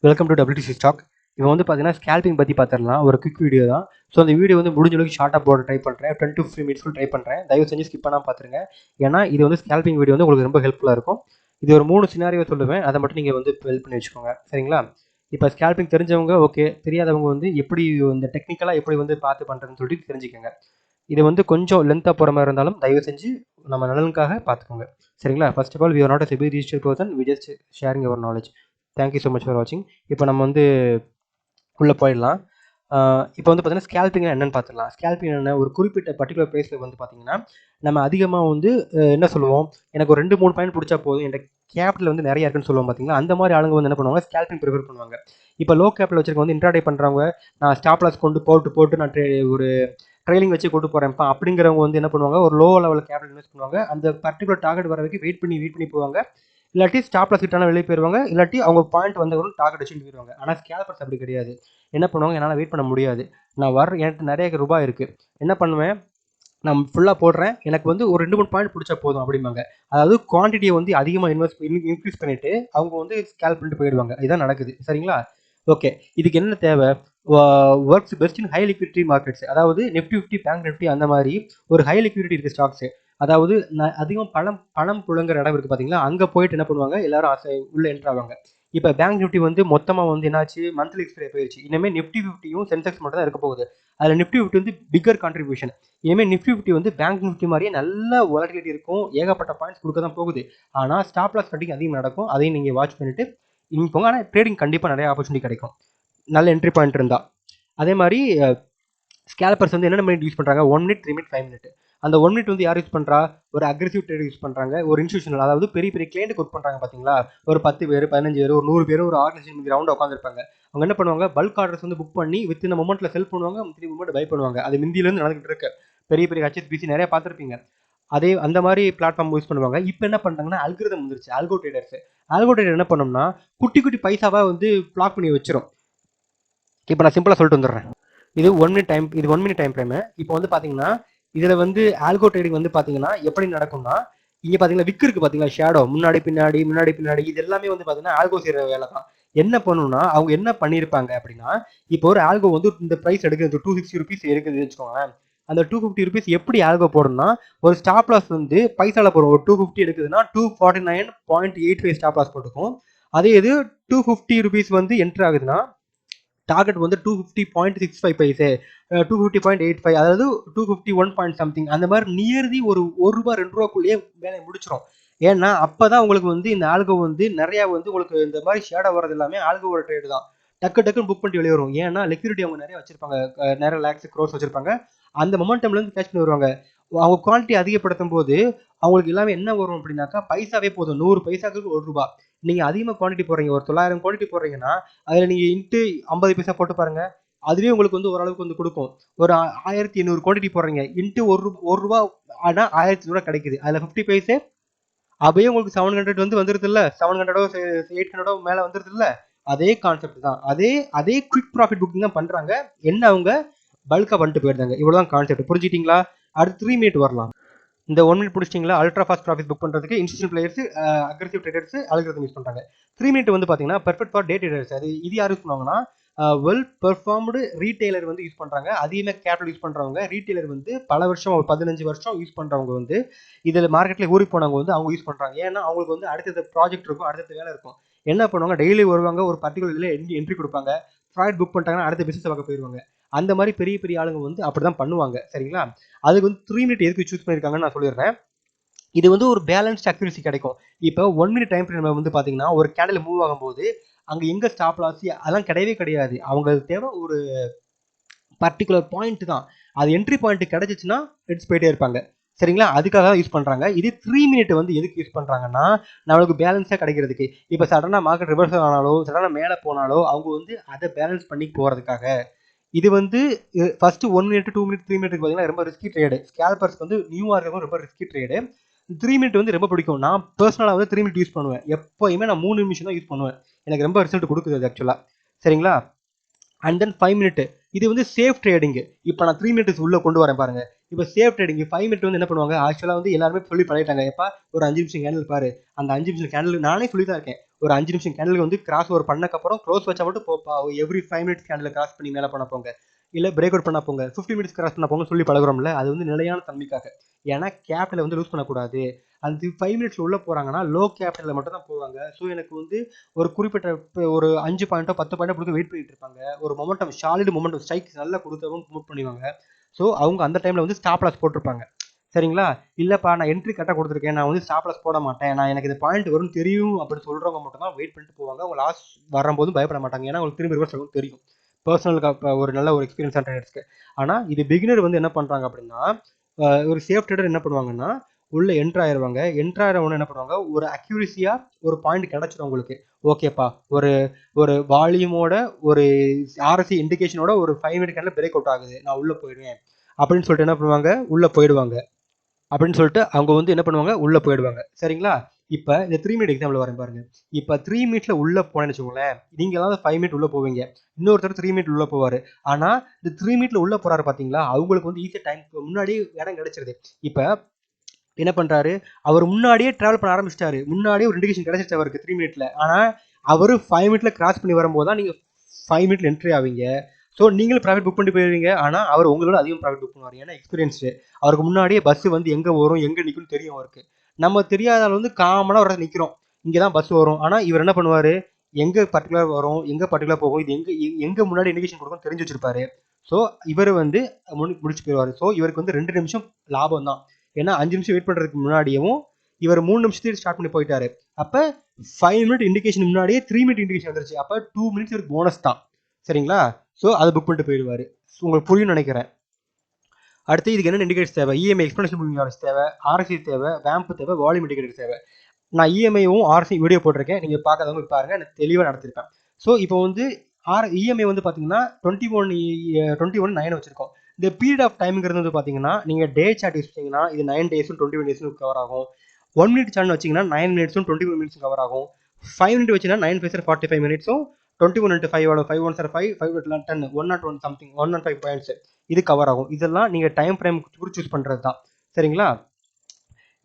Welcome to WTC stock. இப்போ வந்து பார்த்தீங்கன்னா ஸ்கேல்பிங் பற்றி பார்த்துடலாம். ஒரு குவிக் வீடியோ தான். ஸோ அந்த வீடியோ வந்து முடிஞ்ச அளவுக்கு ஷார்ட்டாக போட ட்ரை பண்ணுறேன். 10 to 15 மினிட்ஸ்க்குள்ள ட்ரை பண்ணுறேன். தயவு செஞ்சு ஸ்கிப் பண்ணாமல் பார்த்துருங்க. ஏன்னா இது வந்து ஸ்கேல்பிங் வீடியோ வந்து உங்களுக்கு ரொம்ப ஹெல்ப்ஃபுல்லாக இருக்கும். இது ஒரு 3 சினாரியோ சொல்லுவேன். அதை மட்டும் நீங்கள் வந்து ஹெல்ப் பண்ணி வச்சுக்கோங்க. சரிங்களா? இப்போ ஸ்கேல்பிங் தெரிஞ்சவங்க ஓகே, தெரியாதவங்க வந்து எப்படி இந்த டெக்னிக்கலாக எப்படி வந்து பார்த்து பண்ணுறதுன்னு சொல்லிட்டு தெரிஞ்சுக்கோங்க. இது வந்து கொஞ்சம் லென்த்தாக போகிற மாதிரி இருந்தாலும் தயவு செஞ்சு நம்ம நலனுக்காக பார்த்துக்கோங்க. சரிங்களா? First of all we are not a SEBI registered person, we just sharing your knowledge. Thank you so much for வாட்சிங். இப்போ நம்ம வந்து உள்ளே போயிடலாம். இப்போ வந்து பார்த்தீங்கன்னா ஸ்கேல்பிங் என்னென்னு பார்த்துடலாம். ஸ்கேல்பிங் என்ன, ஒரு குறிப்பிட்ட பர்டிகுலர் ப்ரைஸில் வந்து பார்த்தீங்கன்னா நம்ம அதிகமாக வந்து என்ன சொல்லுவோம், எனக்கு ஒரு 2-3 பாயிண்ட் பிடிச்சா போதும், என்கிட்ட கேபிட்டல் வந்து நிறைய இருக்குன்னு சொல்லுவோம் பார்த்தீங்களா. அந்த மாதிரி ஆளுங்க வந்து என்ன பண்ணுவாங்க, ஸ்கேல்பிங் ப்ரிஃபர் பண்ணுவாங்க. இப்போ லோ கேபிட்டல் வச்சிருக்க வந்து இன்ட்ராடே பண்ணுறவங்க, நான் ஸ்டாப் லாஸ் கொண்டு போட்டு நான் ஒரு ட்ரெயிலிங் வச்சு கொண்டு போகிறேன்ப்பா அப்படிங்கிறவங்க வந்து என்ன பண்ணுவாங்க, ஒரு லோ லெவலில் கேபிட்டல் இன்வெஸ்ட் பண்ணுவாங்க. அந்த பர்டிகுலர் டார்கெட் வர வரைக்கும் வெயிட் பண்ணி போவாங்க. இல்லாட்டி ஸ்டாப் லாஸ் கிட்டான வெளியே போயிடுவாங்க. இல்லாட்டி அவங்க பாயிண்ட் வந்தவங்களும் டார்கெட் வச்சுட்டு போயிடுவாங்க. ஆனால் ஸ்கேல்பர்ஸ் அப்படி கிடையாது. என்ன பண்ணுவாங்க, என்னால் வெயிட் பண்ண முடியாது, நான் என்கிட்ட நிறைய ரூபாய் இருக்குது, என்ன பண்ணுவேன், நான் ஃபுல்லாக போடுறேன், எனக்கு வந்து ஒரு 2-3 பாயிண்ட் பிடிச்சா போதும் அப்படிம்பாங்க. அதாவது குவான்டிட்டியை வந்து அதிகமாக இன்க்ரீஸ் பண்ணிட்டு அவங்க வந்து ஸ்கேல் பண்ணிட்டு போயிடுவாங்க. இதுதான் நடக்குது. சரிங்களா? ஓகே, இதுக்கு என்ன தேவை, works best in high liquidity markets. அதாவது நிஃப்டி 50, பேங்க் நிஃப்டி அந்த மாதிரி ஒரு ஹை லிக்விடிட்டி இருக்குது ஸ்டாக்ஸு. அதாவது அதிகம் பணம் புழங்குற இடம் இருக்குது பார்த்தீங்களா, அங்கே போயிட்டு என்ன பண்ணுவாங்க, எல்லாரும் உள்ளே என்ட்ரு ஆவாங்க. இப்போ பேங்க் நிஃப்டி வந்து மொத்தமாக வந்து என்னாச்சு, மந்த்லி எக்ஸ்பைரி போயிடுச்சு. இனிமேல் நிஃப்டி 50யும் சென்செக்ஸ் மட்டும் தான் இருக்க போகுது. அதில் நிஃப்டி 50 வந்து பிக்கர் கான்ட்ரிபியூஷன். இனிமேல் நிஃப்டி 50 வந்து பேங்க் நிஃப்டி மாதிரியே நல்ல வாலட்டிலிட்டி இருக்கும், ஏகப்பட்ட பாயிண்ட்ஸ் கொடுக்க தான் போகுது. ஆனால் ஸ்டாப் லாஸ் கட்டிங் அதிகம் நடக்கும். அதையும் நீங்கள் வாட்ச் பண்ணிட்டு இங்கே போங்க. ஆனால் ட்ரேடிங் கண்டிப்பாக நிறைய ஆப்பர்ச்சுனிட்டி கிடைக்கும், நல்ல என்ட்ரி பாயிண்ட் இருந்தால். அதே மாதிரி ஸ்கேல்பர்ஸ் வந்து என்னென்ன மினிட் யூஸ் பண்ணுறாங்க, 1 மினிட், 3 மினிட், 5 மினிட். அந்த 1 மினிட் வந்து யார் யூஸ் பண்ணுறா, ஒரு அக்ரெசிவ் ட்ரேட் யூஸ் பண்ணுறாங்க, ஒரு இன்ஸ்டியூஷனல், அதாவது பெரிய கிளைண்ட் ஒர்க் பண்ணுறாங்க பார்த்தீங்களா, ஒரு 10 பேர், 15 பேர், ஒரு 100 பேர் ஒரு ஆர்கனைசேஷன் ரவுண்ட் உட்காந்துருப்பாங்க. அவங்க என்ன பண்ணுவாங்க, பல்க் ஆர்டர்ஸ் வந்து புக் பண்ணி வித் இந்த மொமெண்ட்ல செல் பண்ணுவாங்க, முந்திரி மொமெண்ட் பை பண்ணுவாங்க. அது மிந்தியிலேருந்து நடந்துகிட்டு இருக்கு. பெரிய HSBC நிறைய பார்த்துருப்பீங்க. அதே அந்த மாதிரி பிளாட்ஃபார்ம் யூஸ் பண்ணுவாங்க. இப்போ என்ன பண்ணுறாங்கன்னா அல்கிரிதம் வந்துருச்சு, ஆல்கோ ட்ரேடர் என்ன பண்ணோம்னா குட்டி பைசாவாக வந்து பிளாக் பண்ணி வச்சிரும். இப்போ நான் சிம்பிளாக சொல்லிட்டு வந்துடுறேன். இது 1 மினிட் டைம் ஃப்ரேமு. இப்போ வந்து பார்த்தீங்கன்னா இதில் வந்து ஆல்கோ ட்ரேடிங் வந்து பார்த்தீங்கன்னா எப்படி நடக்கும்னா, இங்கே பார்த்தீங்கன்னா விக் இருக்குது பார்த்தீங்களா, ஷேடோ முன்னாடி பின்னாடி இது எல்லாமே வந்து பார்த்தீங்கன்னா ஆல்கோ செய்கிற வேலை தான். என்ன பண்ணணும்னா அவங்க என்ன பண்ணியிருப்பாங்க அப்படின்னா, இப்போ ஒரு ஆல்கோ வந்து இந்த ப்ரைஸ் எடுக்குது, 260 ருபீஸ் எடுக்குதுன்னு வச்சுக்கோங்களேன். அந்த 250 ருபீஸ் எப்படி ஆல்கோ போடணும்னா, ஒரு ஸ்டாப் லாஸ் வந்து பைசால போடும். ஒரு 250 எடுக்குதுன்னா 249.85 ஸ்டாப் லாஸ் போட்டுக்கும். அதே இது 250 ருபீஸ் வந்து என்ட்ரு ஆகுதுன்னா டார்கெட் வந்து 250.65 பைசே, 250.85, அதாவது 251 பாயிண்ட் சம்திங், அந்த மாதிரி நியர்லி ஒரு ரூபா 2 ரூபாக்குள்ளேயே வேலையை முடிச்சிடும். ஏன்னா அப்பதான் உங்களுக்கு வந்து இந்த ஆல்கோ வந்து நிறைய வந்து உங்களுக்கு இந்த மாதிரி ஷேடோ வர்றது எல்லாமே ஆல்கோவோட ட்ரேடு தான். டக்குன்னு புக் பண்ணிட்டு வெளியே வரும். ஏன்னா லிக்விடிட்டி அவங்க நிறைய வச்சிருப்பாங்க, நிறைய லேக்ஸ் க்ரோர்ஸ் வச்சிருப்பாங்க. அந்த மொமெண்டம்ல இருந்து கேட்ச் பண்ணி வருவாங்க. அவங்க குவாலிட்டி அதிகப்படுத்தும் போது அவங்களுக்கு எல்லாமே என்ன வரும் அப்படின்னாக்கா, பைசாவே போதும், 100 பைசாக்கு 1 ரூபா. நீங்க அதிகமாக குவான்டிட்டி போடுறீங்க, ஒரு 900 குவான்டிட்டி போடுறீங்கன்னா அதில் நீங்க இன்ட்டு 50 பைசா போட்டு பாருங்க, அதுவே உங்களுக்கு வந்து ஓரளவுக்கு வந்து கொடுக்கும். ஒரு 1800 குவான்டிட்டி போடுறீங்க, இன்ட்டு ஒரு ரூபா, ஆனால் 1800 கிடைக்குது. அதில் 50 பைசே அப்படியே உங்களுக்கு 700 வந்து வந்துருது இல்ல, 700 800 மேல வந்துருது இல்ல. அதே கான்செப்ட் தான், அதே குவிக் ப்ராஃபிட் புக்கிங் தான் பண்றாங்க. என்ன அவங்க பல்கா பண்ணிட்டு போயிருந்தாங்க. இவ்வளவுதான் கான்செப்ட். புரிஞ்சிட்டீங்களா? அடுத்து 3 மினிட் வரலாம். இந்த 1 மினிட் பிடிச்சிங்களா, அல்ட்ரா ஃபாஸ்ட் ப்ராஃபிட் புக் பண்ணுறதுக்கு institutional players, aggressive traders algorithm use பண்ணுறாங்க. 3 மினிட் வந்து பார்த்தீங்கன்னா பெர்ஃபெக்ட் ஃபார் டே ட்ரேடர்ஸ். இது யார் யூஸ் பண்ணுவாங்கன்னா, வெல் பெர்ஃபார்ம்டு ரீட்டைலர் வந்து யூஸ் பண்ணுறாங்க. அதிகமாக கேபிட்டல் யூஸ் பண்ணுறவங்க, ரீட்டைலர் வந்து பல வருஷம், ஒரு 15 வருஷம் யூஸ் பண்ணுறவங்க வந்து இதில் மார்க்கெட்டில் ஊறி போனவங்க வந்து அவங்க யூஸ் பண்ணுறாங்க. ஏன்னா அவங்களுக்கு வந்து அடுத்தது ப்ராஜெக்ட் இருக்கும், அடுத்த வேலை இருக்கும். என்ன பண்ணுவாங்க, டெய்லி வருவாங்க, ஒரு பர்டிகுலர் இதில் என்ட்ரி கொடுப்பாங்க, ப்ராடக்ட் புக் பண்ணிட்டாங்கன்னா அடுத்த பிசினஸ் பார்க்க போயிடுவாங்க. அந்த மாதிரி பெரிய ஆளுங்க வந்து அப்படிதான் பண்ணுவாங்க. சரிங்களா? அதுக்கு வந்து 3 மினிட் எதுக்கு சூஸ் பண்ணியிருக்காங்கன்னு நான் சொல்லிடுறேன். இது வந்து ஒரு பேலன்ஸ்ட் அக்யூரசி கிடைக்கும். இப்போ 1 மினிட் டைம் ஃப்ரேம் வந்து பார்த்தீங்கன்னா ஒரு கேண்டில் மூவ் ஆகும்போது அங்கே எங்கே ஸ்டாப் லாஸ் அதெல்லாம் கிடையவே கிடையாது. அவங்களுக்கு தேவை ஒரு பர்டிகுலர் பாயிண்ட் தான். அது என்ட்ரி பாயிண்ட் கிடைச்சிச்சுன்னா எடுத்து போயிட்டே இருப்பாங்க. சரிங்களா? அதுக்காக தான் யூஸ் பண்ணுறாங்க. இது 3 மினிட் வந்து எதுக்கு யூஸ் பண்ணுறாங்கன்னா, நம்மளுக்கு பேலன்ஸாக கிடைக்கிறதுக்கு. இப்போ சடனாக மார்க்கெட் ரிவர்சல் ஆனாலோ, சடனாக மேலே போனாலோ அவங்க வந்து அதை பேலன்ஸ் பண்ணி போகிறதுக்காக. இது வந்து ஃபர்ஸ்ட் 1 மினிட், 2 மினிட், 3 மினிட் பார்த்தீங்கன்னா ரொம்ப ரிஸ்கி ட்ரேடு. ஸ்கேல்பர்ஸ் வந்து நியூவாக இருக்கும், ரொம்ப ரிஸ்கி ட்ரேடு. 3 மினிட் வந்து ரொம்ப பிடிக்கும். நான் பர்சனலாக வந்து 3 மினிட் யூஸ் பண்ணுவேன். எப்போயுமே நான் 3 நிமிஷம் தான் யூஸ் பண்ணுவேன். எனக்கு ரொம்ப ரிசல்ட் கொடுக்குது அது ஆக்சுவலாக. சரிங்களா? அண்ட் தென் 5 மினிட், இது வந்து சேஃப் ட்ரேடிங். இப்போ நான் 3 மினிட்ஸ் உள்ள கொண்டு வரேன் பாருங்க. இப்போ சேஃப் ட்ரேடிங் 5 மினிட் வந்து என்ன பண்ணுவாங்க, ஆக்சுவலாக வந்து எல்லாருமே சொல்லி பழகிட்டாங்க. எப்பா ஒரு 5 நிமிஷம் கேண்டில் பாரு, அந்த 5 நிமிஷம் கேண்டில் நானே சொல்லி தான் இருக்கேன். ஒரு 5 நிமிஷம் கேண்டில் வந்து கிராஸ் ஓவர் பண்ணக்கப்புறம் க்ளோஸ் வச்சா மட்டும் போப்பா, எவ்ரி 5 மினிட்ஸ் கேண்டில் கிராஸ் பண்ணி மேலே பண்ண போங்க, இல்லை பிரேக் அவுட் பண்ண போங்க, 15 மினிட்ஸ் கிராஸ் பண்ண போங்க சொல்லி பழகுறோம்ல, அது வந்து நிலையான தன்மைக்காக. ஏன்னா கேபிட்டலை வந்து லூஸ் பண்ணக்கூடாது. அந்த 5 மினிட்ஸ் உள்ள போறாங்கன்னா லோ கேபிட்டலில் மட்டும் தான் போவாங்க. ஸோ எனக்கு வந்து ஒரு குறிப்பிட்ட ஒரு 5 பாயிண்டோ 10 பாயிண்டோ கொடுத்து வெயிட் பண்ணிட்டு இருப்பாங்க. ஒரு மொமெண்டம் சாலிட் மொமெண்டம் ஸ்ட்ரைக் நல்லா கொடுத்தவங்க மூவ் பண்ணுவாங்க. ஸோ அவங்க அந்த டைம்ல வந்து ஸ்டாப் லாஸ் போட்டிருப்பாங்க. சரிங்களா? இல்லப்பா நான் என்ட்ரி கரெக்டாக கொடுத்துருக்கேன், நான் வந்து ஸ்டாப் லாஸ் போட மாட்டேன், நான் எனக்கு இந்த பாயிண்ட் வரும்னு தெரியும் அப்படின்னு சொல்றவங்க மட்டும் தான் வெயிட் பண்ணிட்டு போவாங்க. அவங்க லாஸ் வரும்போதும் பயப்பட மாட்டாங்க. ஏன்னா உங்களுக்கு திரும்பி ரிவர்ஸ் ஆகும் தெரியும். பர்சனலுக்கு ஒரு நல்ல ஒரு எக்ஸ்பீரியன்ஸ் ட்ரேடர்ஸ்க்கு. ஆனால் இது பிகினர் வந்து என்ன பண்றாங்க அப்படின்னா, ஒரு சேஃப் ட்ரேடர் என்ன பண்ணுவாங்கன்னா உள்ள என்ட்ரு ஆயிருவாங்க. என்ட்ரு ஆகிறவங்க என்ன பண்ணுவாங்க, ஒரு அக்யூரஸியா ஒரு பாயிண்ட் கிடைச்சிடும் உங்களுக்கு. ஓகேப்பா, ஒரு ஒரு வால்யூமோட ஒரு ஆர்எஸ்சி இண்டிகேஷனோட ஒரு 5 மினிட் கேண்டில் பிரேக் அவுட் ஆகுது, நான் உள்ள போயிடுவேன் அப்படின்னு சொல்லிட்டு என்ன பண்ணுவாங்க, உள்ள போயிடுவாங்க. அப்படின்னு சொல்லிட்டு அவங்க வந்து என்ன பண்ணுவாங்க, உள்ள போயிடுவாங்க. சரிங்களா? இப்போ இந்த 3 மினிட் எக்ஸாம்பிள் வரேன் பாருங்க. இப்போ 3 மினிட்ல உள்ள போனேன்னு வச்சுக்கோங்களேன், நீங்க ஏதாவது 5 மினிட் உள்ள போவீங்க, இன்னொருத்தர் 3 மினிட் உள்ள போவாரு. ஆனா இந்த 3 மினிட்ல உள்ள போறாரு பாத்தீங்களா, அவங்களுக்கு வந்து ஈஸியா டைம் முன்னாடி இடம் கிடைச்சிருது. இப்போ என்ன பண்றாரு, அவர் முன்னாடியே டிராவல் பண்ண ஆரம்பிச்சிட்டாரு, முன்னாடியே ஒரு இண்டிகேஷன் கிடைச்சிருச்சு அவருக்கு 3 மினிட்ல. ஆனா அவரு 5 மினிட்ல கிராஸ் பண்ணி வரும்போது தான் நீங்க 5 மினிட்ல என்ட்ரி ஆவீங்க. ஸோ நீங்களும் ப்ராஃபிட் புக் பண்ணி போயிருவீங்க. ஆனால் அவர் உங்களோட அதிகம் ப்ராஃபிட் புக் பண்ணுவார். ஏன்னா எக்ஸ்பீரியன்ஸு, அவருக்கு முன்னாடியே பஸ் வந்து எங்கே வரும் எங்கே நிற்கும்னு தெரியும் அவருக்கு. நம்ம தெரியாத ஆள் வந்து காமனாக ஒரு இடத்துல நிற்கிறோம், இங்கே தான் பஸ் வரும். ஆனால் இவர் என்ன பண்ணுவார், எங்கே பர்டிகுலர் வரும் எங்கே பர்டிகுலர் போகும், இது எங்கே முன்னாடி இண்டிகேஷன் கொடுக்கும் தெரிஞ்சு வச்சிருப்பாரு. ஸோ இவர் வந்து முடிச்சு போயிடுவார். ஸோ இவருக்கு வந்து 2 நிமிஷம் லாபம் தான். ஏன்னா 5 நிமிஷம் வெயிட் பண்ணுறதுக்கு முன்னாடியும் இவர் 3 நிமிஷத்துக்கு ஸ்டார்ட் பண்ணி போயிட்டாரு. அப்போ 5 மினிட் இண்டிகேஷன் முன்னாடியே 3 மினிட் இண்டிகேஷன் வந்துருச்சு. அப்போ 2 மினிட்ஸ் இவருக்கு போனஸ் தான். சரிங்களா? ஸோ அதை புக் பண்ணிட்டு போயிடுவார். உங்களுக்கு புரியும்னு நினைக்கிறேன். அடுத்து இதுக்கு என்ன இண்டிகேட்டர்ஸ் தேவை, இஎம்ஐ எக்ஸ்பென்ஷன் மூவிங் ஆவரேஜ் தேவை, ஆர்எஸ்சி தேவை, வேம்ப் தேவை, வால்யூம் இண்டிகேட்டர் தேவை. நான் இஎம்ஐயும் ஆர்எஸ்சி வீடியோ போட்டிருக்கேன், நீங்கள் பார்க்காதவங்க பாருங்க, எனக்கு தெளிவாக நடத்திருப்பேன். ஸோ இப்போ வந்து இஎம்ஐ வந்து பார்த்தீங்கன்னா 21/9 வச்சிருக்கோம். இந்த பீரியட் ஆஃப் டைம்ங்கிறது வந்து பார்த்தீங்கன்னா நீங்கள் டே சார்ட் யூஸ் பண்ணிங்கன்னா இது 9 டேஸும் 21 டேஸும் கவர் ஆகும். 1 மினிட் சார்ட் வச்சிங்கன்னா 9 மினிட்ஸும் 21 மினிட்ஸும் கவர் ஆகும். 5 மினிட் வச்சிங்கன்னா 9 5 45 மினிட்ஸும் 21 into 5 5 1 5 5 10 101 சம்திங் 105 பாயிண்ட்ஸ் இது கவர் ஆகும். இதெல்லாம் நீங்கள் டைம் ஃப்ரேம் குறித்து சூஸ் பண்ணுறது தான். சரிங்களா?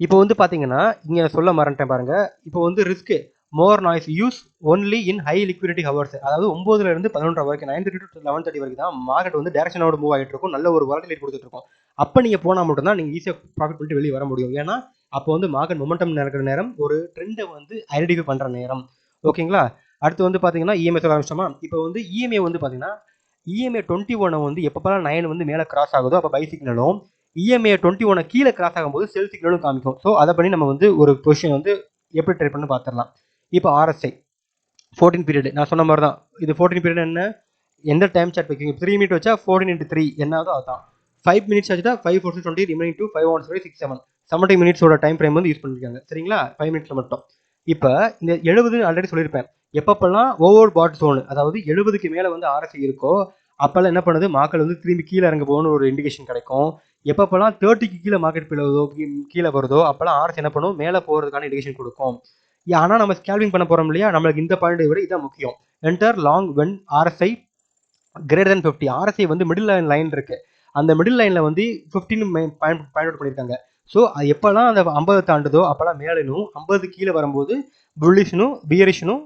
இப்போ வந்து பார்த்தீங்கன்னா இங்கே சொல்ல மறந்துட்டேன் பாருங்க. இப்போ வந்து risk more noise use only in high liquidity hours. அதாவது 9 இருந்து 11 வரைக்கும் 9:30 to 11:30 வரைக்கும் தான் மார்க்கெட் வந்து டைரக்ஷனோட மூவ் ஆகிட்டு இருக்கும், நல்ல ஒரு வாலட்டிலிட்டி கொடுத்துட்டு இருக்கும். அப்போ நீங்கள் போனால் மட்டும்தான் நீங்கள் ஈஸியாக ப்ராஃபிட் பண்ணிட்டு வெளியே வர முடியும். ஏன்னா அப்போ வந்து மார்க்கெட் மொமெண்டம் நடக்கிற நேரம், ஒரு ட்ரெண்டை வந்து ஐடென்டிஃபை பண்ணுற நேரம். ஓகேங்களா? அடுத்து வந்து பார்த்தீங்கன்னா இஎம்ஐ சொல்ல ஆரம்பிச்சோமா. இப்போ வந்து இஎம்ஐ வந்து பார்த்தீங்கன்னா இஎம்ஐ 21 வந்து எப்பப்பெல்லாம் 9 வந்து மேலே கிராஸ் ஆகுதோ அப்போ பை சிக்னலும், இஎம்ஐ 21 கீழே கிராஸ் ஆகும்போது செல் சிக்னலும் காமிக்கும். ஸோ அதை பண்ணி நம்ம வந்து ஒரு பொசிஷன் வந்து எப்படி ட்ரேட் பண்ணி பார்த்துடலாம். இப்போ ஆர்எஸ்ஐ 14 பீரியட் நான் சொன்ன மாதிரி தான். இது 14 பீரியட் என்ன, எந்த டைம் சார்ட் வைக்கிங்க, 3 மினிட் வச்சா 14 into 3 என்னதோ அதுதான். 5 மினிட்ஸ் வச்சுட்டா 5 4 20 ரிமைனிங் டு 5 1 6 7 70 மினிட்ஸோட டைம் ஃப்ரேம் வந்து யூஸ் பண்ணிருக்காங்க. சரிங்களா? 5 மினிட்ஸ்ல மட்டும். இப்போ இந்த 70 ஆல்ரெடி சொல்லியிருப்பேன். எப்பப்பெல்லாம் ஓவர் பாட் ஜோன், அதாவது 70க்கு மேலே வந்து ஆர்எஸ்ஐ இருக்கோ அப்போல்லாம் என்ன பண்ணுது, மார்க்கெட் வந்து திரும்பி கீழே இறங்க போகணும்னு ஒரு இண்டிகேஷன் கிடைக்கும். எப்பப்பெல்லாம் 30க்கு கீழே மார்க்கெட் கீழே வருதோ அப்போல்லாம் ஆர்எஸ் என்ன பண்ணும், மேலே போகிறதுக்கான இண்டிகேஷன் கொடுக்கும். ஆனால் நம்ம ஸ்கேல்பிங் பண்ண போகிறோம் இல்லையா, நம்மளுக்கு இந்த பாயிண்டை விட இதான் முக்கியம். Enter long when RSI greater than 50. RSI வந்து மிடில் லைன் இருக்கு, அந்த மிடில் லைனில் வந்து 15 பாயிண்ட் அவுட் பண்ணியிருக்காங்க. ஸோ அது எப்போல்லாம் அந்த 50 தாண்டுதோ அப்போல்லாம் மேலும் 50 கீழே வரும்போது புல்லிஷ்னும் பியரிஷ்னும்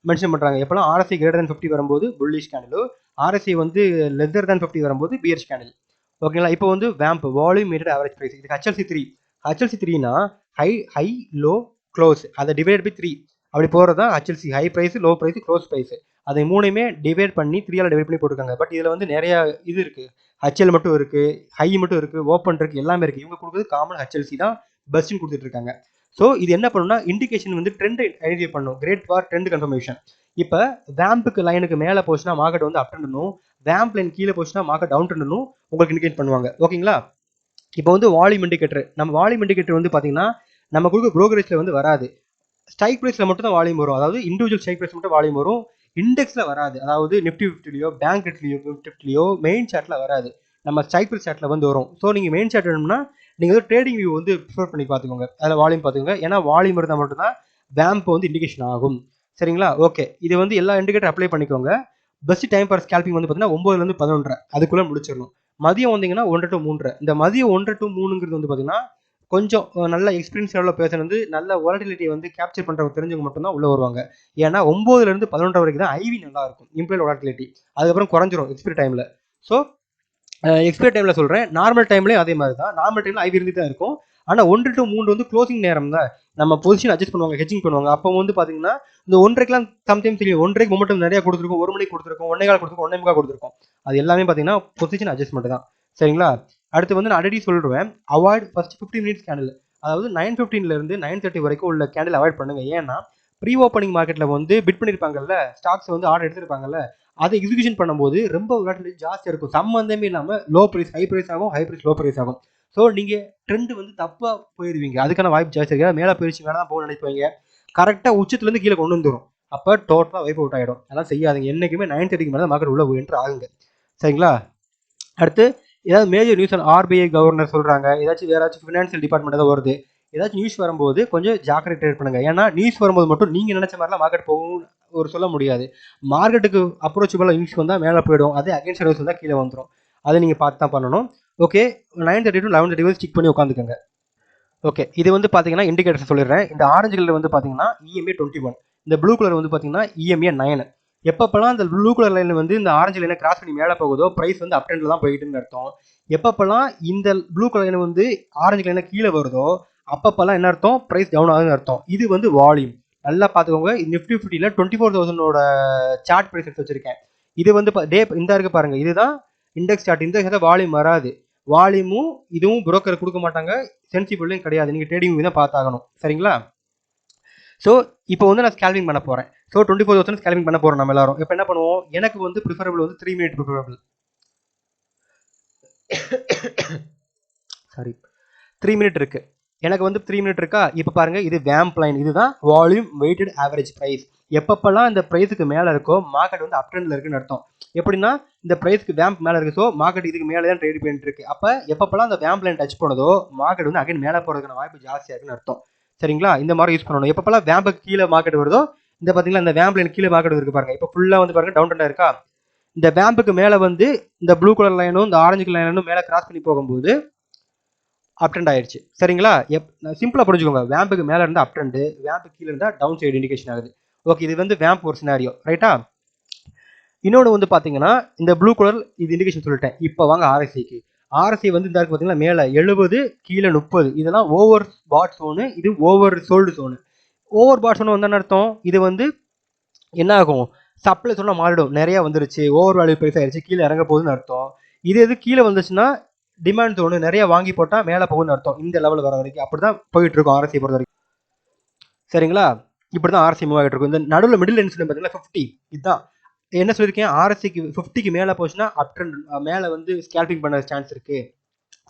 மென்ஷன் பண்ணுறாங்க. எப்போல்லாம் ஆர்எஸ்ஐ கிரேட்டர் தென் 50 வரும்போது புல்லிஷ் கேண்டிலோ, ஆர்எஸ்ஐ வந்து லெஸ்ஸர் தென் 50 வரும்போது பியரிஷ் கேண்டில். ஓகேங்களா? இப்போ வந்து வேம்ப் வால்யூம் மீட்டட் ஆவரேஜ் ப்ரைஸ், இது ஹெச்எல்சி 3னா ஹை லோ க்ளோஸ், அதை டிவைட் பை 3 அப்படி போகிறது தான் HLC. High price, low price, close price, அதை மூணுமே டிவைட் பண்ணி 3ஆல் டிவைட் பண்ணி போட்டுருக்காங்க. பட் இதில் வந்து நிறைய இது இருக்குது, ஹெச்எல் மட்டும் இருக்குது, ஹை மட்டும் இருக்குது, ஓப்பன் இருக்குது, எல்லாமே இருக்குது. இவங்க கொடுக்குறது காமன் ஹெச்எல்சி தான் பெஸ்ட்னு கொடுத்துட்டு இருக்காங்க. ஸோ இது என்ன பண்ணுன்னா இண்டிகேஷன் வந்து ட்ரெண்ட் ஐடென்டிஃபை பண்ணும், கிரேட் ஃபார் ட்ரெண்ட் கன்ஃபர்மேஷன். இப்போ வேம்புக்கு லைனுக்கு மேலே போச்சுன்னா மார்க்கெட் வந்து அப் ட்ரெண்டனும், வேம்ப் லைன் கீழே போச்சுன்னா மார்க்கெட் டவுன் ட்ரெண்டனும் உங்களுக்கு இண்டிகேட் பண்ணுவாங்க. ஓகேங்களா? இப்போ வந்து வால்யூம் இண்டிகேட்டர், நம்ம வால்யூம் இண்டிகேட்டர் வந்து பார்த்தீங்கன்னா நம்ம கொடுக்க ப்ரோக்கரேஜில் வந்து வராது, ஸ்ட்ரைக் ப்ரைஸில் மட்டும் தான் வால்யூம் வரும். அதாவது இண்டிவிஜுவல் ஸ்ட்ரைக் ப்ரைஸ் மட்டும் வால்யூம் வரும், இண்டெக்ஸில் வராது. அதாவது நிஃப்டி 50லையோ பேங்க் நிஃப்டிலையோ மெயின் சார்ட்டில் வராது, நம்ம ஸ்ட்ரைக் ப்ரைஸ் சார்ட்டில் வந்து வரும். ஸோ நீங்கள் மெயின் சார்ட் வேணும்னா நீங்கள் வந்து ட்ரேடிங் வியூ வந்து ப்ரிஃபர் பண்ணி பார்த்துக்கோங்க, அதில் வால்யூம் பார்த்துக்கோங்க. ஏன்னா வால்யூம் இருந்தால் மட்டும்தான் வேம்ப் வந்து இண்டிகேஷன் ஆகும். சரிங்களா? ஓகே, இது வந்து எல்லா இண்டிகேட்டர் அப்ளை பண்ணிக்கோங்க. பெஸ்ட் டைம் ஃபார் ஸ்கேல்பிங் வந்து பார்த்தீங்கன்னா 9லேருந்து 11 அதுக்குள்ளே முடிச்சிடணும். மதியம் வந்தீங்கன்னா 1 to 3. இந்த மதியம் 1 to 3ங்கிறது வந்து பார்த்தீங்கன்னா கொஞ்சம் நல்ல எக்ஸ்பீரியன்ஸ் லெவலில் பேசன் வந்து நல்ல வாலட்டிலிட்டி வந்து கேப்சர் பண்ணுறவங்க தெரிஞ்சவங்க மட்டும்தான் உள்ளே வருவாங்க. ஏன்னா 9லேருந்து 11 வரைக்கும் தான் ஐவி நல்லா இருக்கும், இம்ப்ளாய்ட் வாலட்டிலிட்டி. அதுக்கப்புறம் குறைஞ்சிரும் எக்ஸ்பீரி டைமில். ஸோ எக்ஸ்பைரி டைமில் சொல்கிறேன், நார்மல் டைம்லேயும் அதே மாதிரி தான். நார்மல் டைமில் ஐவி இருந்து தான் இருக்கும். ஆனால் 1 to 3 வந்து க்ளோசிங் நேரம் தான். நம்ம பொசிஷன் அட்ஜஸ்ட் பண்ணுவாங்க, ஹெட்ஜிங் பண்ணுவாங்க. அப்போ வந்து பார்த்தீங்கன்னா இந்த 1:30க்குலாம் சம்டைம் தெரியும், 1:30க்கு மொமெண்டம் நிறையா கொடுத்துருக்கும், 1 மணிக்கு கொடுத்துருக்கும், 1:15 கொடுத்துருக்கும், 1:45 கொடுத்துருக்கும். அது எல்லாமே பார்த்தீங்கன்னா பொசிஷன் அட்ஜஸ்ட்மெண்ட் தான். சரிங்களா? அடுத்து வந்து நான் ஆல்ரெடி சொல்லுவேன், அவாய்ட் ஃபர்ஸ்ட் 15 மினிட்ஸ் கேண்டில். அதாவது 9:15லேருந்து 9:30 வரைக்கும் உள்ள கேண்டில் அவாய்ட் பண்ணுங்க. ஏன்னா ப்ரீ ஓப்பனிங் மார்க்கெட்டில் வந்து பிட் பண்ணியிருப்பாங்கல்ல, ஸ்டாக்ஸ் வந்து ஆர்டர் எடுத்திருப்பாங்கல்ல, அதை எக்ஸிகியூஷன் பண்ணும்போது ரொம்ப வாலட்டிலிட்டி ஜாஸ்தியாக இருக்கும். சம்மந்தமே இல்லாமல் லோ ப்ரைஸ் ஹை ப்ரைஸ் ஆகும், ஹை ப்ரைஸ் லோ ப்ரைஸ் ஆகும். ஸோ நீங்கள் ட்ரெண்ட் வந்து தப்பாக போயிடுவீங்க. அதுக்கான வாய்ப்பு ஜாஸ்தி இருக்குது. மேலே போயிடுச்சு, மேலே தான் போக நினைப்பீங்க. கரெக்டாக உச்சத்துலேருந்து கீழே கொண்டு வந்துடும். அப்போ டோட்டலாக வைப் அவுட் ஆகிடும். அதெல்லாம் செய்யாதுங்க. என்றைக்குமே 9:30க்கு மேலே மார்க்கெட் உள்ள என்ட்ரு ஆகுங்க. சரிங்களா? அடுத்து ஏதாவது மேஜர் நியூஸ் ஆர்பிஐ கவர்னர் சொல்கிறாங்க, ஏதாச்சும் வேறு ஏதாச்சும் ஃபினான்ஷியல் டிபார்ட்மெண்ட் ஏதாவது வருது, ஏதாச்சும் நியூஸ் வரும்போது கொஞ்சம் ஜாக்கிரதை ட்ரேட் பண்ணுங்க. ஏன்னா நியூஸ் வரும்போது மட்டும் நீங்கள் நினச்ச மாதிரிலாம் மார்க்கெட் போகும் ஒரு சொல்ல முடியாது. மார்க்கெட்டுக்கு அப்ரோச்சபிளாக நியூஸ் வந்தால் மேலே போயிடும், அதே அகேன்ஸ்ட் நியூஸ் வந்தால் கீழே வந்துடும். அதை நீங்கள் பார்த்து தான் பண்ணணும். ஓகே, 9:30 to 11:30 ஸ்டிக் பண்ணி உட்காந்துக்கோங்க. ஓகே, இது வந்து பார்த்தீங்கன்னா இண்டிகேட்டர் சொல்லிடுறேன். இந்த ஆரஞ்சு கலர் வந்து பார்த்தீங்கன்னா EMA 21, இந்த ப்ளூ கலர் வந்து பார்த்தீங்கன்னா EMA 9. எப்பப்பெல்லாம் இந்த ப்ளூ கலர் லைன் வந்து இந்த ஆரஞ்சு லைனை கிராஸ் பண்ணி மேலே போகுதோ ப்ரைஸ் வந்து அப் ட்ரெண்டில் தான் போயிட்டுன்னு அர்த்தம். எப்பப்பெல்லாம் இந்த ப்ளூ கலர் லைன் வந்து ஆரஞ்சு லைனை கீழே வருதோ அப்பப்பெல்லாம் என்ன அர்த்தம், ப்ரைஸ் டவுன் ஆகுதுன்னு அர்த்தம். இது வந்து வால்யூம். நல்லா பார்த்துக்கோங்க. நிஃப்டி 50ல் 24,000ஓட சார்ட் ப்ரைஸ் எடுத்து வச்சிருக்கேன். இது வந்து டே இந்த இருக்கு பாருங்க, இதுதான் இண்டெக்ஸ் சார்ட். இந்த வால்யூம் வராது. வால்யூமும் இதுவும் புரோக்கர் கொடுக்க மாட்டாங்க, சென்சிபிளும் கிடையாது. நீங்கள் ட்ரேடிங் தான் பார்த்தாகணும். சரிங்களா? ஸோ இப்போ வந்து நான் ஸ்கேல்பிங் பண்ண போகிறேன். ஸோ 24,000 ஸ்கேல்பிங் பண்ண போகிறோம் நம்ம எல்லாரும். இப்போ என்ன பண்ணுவோம், எனக்கு வந்து ப்ரிஃபரபிள் வந்து 3 மினிட் ப்ரிஃபரபிள். சாரி, 3 மினிட் இருக்கு. எனக்கு வந்து 3 மினிட் இருக்கா? இப்போ பாருங்க, இது வேம்ப் லைன். இதுதான் வால்யூம் வெயிட்டட் ஆவரேஜ் ப்ரைஸ். எப்பப்பெல்லாம் இந்த ப்ரைஸுக்கு மேலே இருக்கோ மார்க்கெட் வந்து அப் ட்ரெண்டில் இருக்குன்னு அர்த்தம். எப்படின்னா இந்த ப்ரைஸ்க்கு வேம்ப் மேலே இருக்கு, ஸோ மார்க்கெட் இதுக்கு மேலே தான் ட்ரேட் பண்ணிட்டு இருக்கு. அப்போ எப்பப்பெல்லாம் அந்த வேம்ப் லைன் டச் பண்ணதோ மார்க்கெட் வந்து அகைன் மேலே போகிறதுக்கான வாய்ப்பு ஜாஸ்தியாக இருக்குன்னு அர்த்தம். சரிங்களா? இந்த மாதிரி யூஸ் பண்ணணும். எப்பப்பெல்லாம் வேம்புக்கு கீழே மார்க்கெட் வருதோ, இந்த பார்த்தீங்களா இந்த வேம்ப் லைன் கீழே மார்க்கெட் இருக்கு பாருங்க. இப்போ ஃபுல்லாக வந்து பாருங்க டவுன் ட்ரெண்டாக இருக்கா? இந்த வேம்புக்கு மேலே வந்து இந்த ப்ளூ கலர் லைனும் இந்த ஆரஞ்சு கலர் லைனும் மேலே கிராஸ் பண்ணி போகும்போது அப் ட்ரெண்ட் ஆயிடுச்சு. சரிங்களா? சிம்பிளாக புரிஞ்சுக்கோங்க. வேம்புக்கு மேலே இருந்தால் அப் ட்ரெண்டு, வேம்புக்கு கீழே இருந்தால் டவுன் சைடு இண்டிகேஷன் ஆகுது. ஓகே, இது வந்து வேம்ப் ஒரு சினாரியோ, ரைட்டா? இன்னொன்று வந்து பார்த்தீங்கன்னா இந்த ப்ளூ கலர் இது இண்டிகேஷன் சொல்லிட்டேன். இப்போ வாங்க ஆர்எஸ்ஐக்கு. ஆர்எஸ்ஐ வந்து இந்த இருக்கு பார்த்தீங்கன்னா மேலே 70 கீழே 30. இதெல்லாம் ஓவர் பாட் சோனு, இது oversold zone. Overbought zone வந்து அர்த்தம், இது வந்து என்ன ஆகும், சப்ளை சொன்னால் மாறிடும். நிறையா வந்துருச்சு, ஓவர் வேல்யூ ப்ரைஸ் ஆயிடுச்சு, கீழே இறங்க போகுதுன்னு அர்த்தம். இது கீழே வந்துச்சுன்னா டிமாண்ட் தோணு, நிறைய வாங்கி போட்டால் மேலே போகுதுன்னு அர்த்தம். இந்த லெவல் வர வரைக்கும் அப்படி தான் போயிட்டு இருக்கும் ஆர்எஸ்ஐ பொறுத்த வரைக்கும். சரிங்களா? இப்படி தான் ஆர்எஸ்ஐ மூவ் ஆகிட்டு இருக்கும். இந்த நடுவில் மிடில் லைன் பார்த்தீங்கன்னா 50. இதுதான் என்ன சொல்லியிருக்கேன், ஆர்எஸ்ஐக்கு 50க்கு மேலே போச்சுன்னா அப் ட்ரெண்ட், மேலே வந்து ஸ்கேல்பிங் பண்ண சான்ஸ் இருக்குது.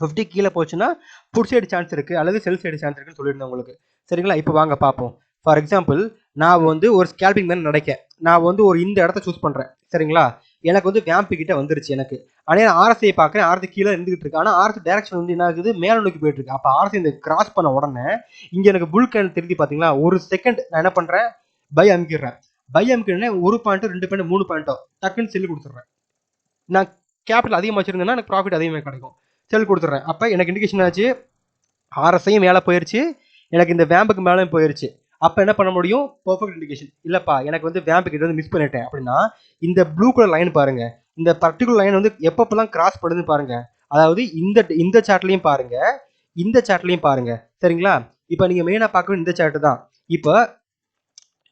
50 கீழே போச்சுன்னா புட் சைடு சான்ஸ் இருக்குது, அல்லது செல் சைடு சான்ஸ் இருக்குன்னு சொல்லியிருந்தேன் உங்களுக்கு. சரிங்களா? இப்போ வாங்க பார்ப்போம். ஃபார் எக்ஸாம்பிள், நான் வந்து ஒரு ஸ்கேல்பிங் மேன் நடக்கேன். நான் வந்து ஒரு இந்த இடத்த சூஸ் பண்ணுறேன். சரிங்களா? எனக்கு வந்து வேம்பு கிட்ட வந்துருச்சு எனக்கு. ஆனால் ஆர்எஸ்ஐ பார்க்குறேன், ஆர்எஸ்ஐ கீழே இருந்துகிட்டு இருக்கு. ஆனால் ஆர்எஸ் டேரக்ஷன் வந்து என்ன ஆகுது, மேலே நோக்கி போயிட்டு இருக்கு. அப்போ ஆர்எஸ்ஐ இந்த கிராஸ் பண்ண உடனே இங்கே எனக்கு புல் கேன் தெரிஞ்சு பார்த்தீங்களா, ஒரு செகண்ட் நான் என்ன பண்ணுறேன், பை அமுக்கிடுறேன். பை அமுக்கிடுறேன், 1 பாயிண்ட்டோ 2 பாயிண்ட் 3 பாயிண்ட்டோ டக்குன்னு செல்லு கொடுத்துட்றேன். நான் கேபிட்டல் அதிகமாக வச்சிருந்தேன்னா எனக்கு ப்ராஃபிட் அதிகமாக கிடைக்கும். செல் கொடுத்துட்றேன். அப்போ எனக்கு இண்டிகேஷன் ஆச்சு, ஆர்எஸ்ஐயும் மேலே போயிடுச்சு, எனக்கு இந்த வேம்புக்கு மேலே போயிடுச்சு. அப்போ என்ன பண்ண முடியும், பர்ஃபெக்ட் இண்டிகேஷன். இல்லைப்பா எனக்கு வந்து வேம்பு கிட்ட வந்து மிஸ் பண்ணிட்டேன் அப்படின்னா, இந்த ப்ளூ கலர் லைன் பாருங்க, இந்த பர்டிகுலர் லைன் வந்து எப்பப்பெல்லாம் கிராஸ் பண்ணுதுன்னு பாருங்க. அதாவது இந்த சார்ட்லையும் பாருங்க, இந்த சார்ட்லையும் பாருங்க. சரிங்களா? இப்போ நீங்கள் மெயினாக பார்க்கணும் இந்த சார்ட் தான். இப்போ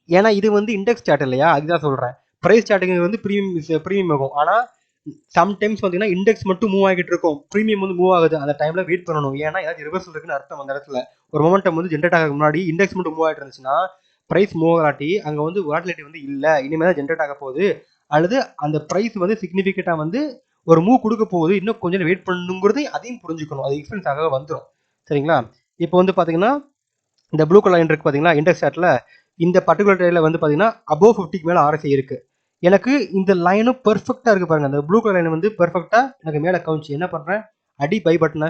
ஏன்னா இது வந்து இண்டெக்ஸ் சார்ட் இல்லையா, அதுதான் சொல்கிறேன். ப்ரைஸ் சார்ட்டுங்க வந்து ப்ரீமியம் ஆகும். ஆனால் சம்டைம்ஸ் பார்த்தீங்கன்னா இண்டெக்ஸ் மட்டும் மூவ் ஆகிட்டு இருக்கும், ப்ரீமியம் வந்து மூவ் ஆகுது. அந்த டைமில் வெயிட் பண்ணணும். ஏன்னா ஏதாவது ரிவர்சல் இருக்குன்னு அர்த்தம். அந்த இடத்துல ஒரு மொமெண்டம் வந்து ஜென்ரேட் ஆக முன்னாடி இண்டெக்ஸ் மட்டும் மூவ் ஆகிட்டு இருந்துச்சுன்னா ப்ரைஸ் மூவ் ஆகாட்டி அங்கே வந்து வாட்டிலிட்டி வந்து இல்லை, இனிமேல் தான் ஜென்ரேட் ஆக போகுது, அல்லது அந்த ப்ரைஸ் வந்து சிக்னிஃபிகண்ட்டாக வந்து ஒரு மூவ் கொடுக்க போகுது, இன்னும் கொஞ்சம் வெயிட் பண்ணுங்கிறது அதையும் புரிஞ்சுக்கணும். அது எக்ஸ்பென்ஸ் ஆக வந்துடும். சரிங்களா? இப்போ வந்து பார்த்தீங்கன்னா இந்த ப்ளூ கலர் லைன் இருக்குது பார்த்தீங்களா, இண்டெக்ஸ் சார்ட்டில் இந்த பர்டிகுலர் ட்ரேடில் வந்து பார்த்தீங்கன்னா அபோவ் 50க்கு மேலே ஆர்எஸ்ஐ இருக்குது. எனக்கு இந்த லைனும் பெர்ஃபெக்டாக இருக்குது பாருங்கள். அந்த ப்ளூ கலர் லைன் வந்து பெர்ஃபெக்டாக எனக்கு மேலே கவுச்சு. என்ன பண்ணுறேன், அடி பை பட்டனை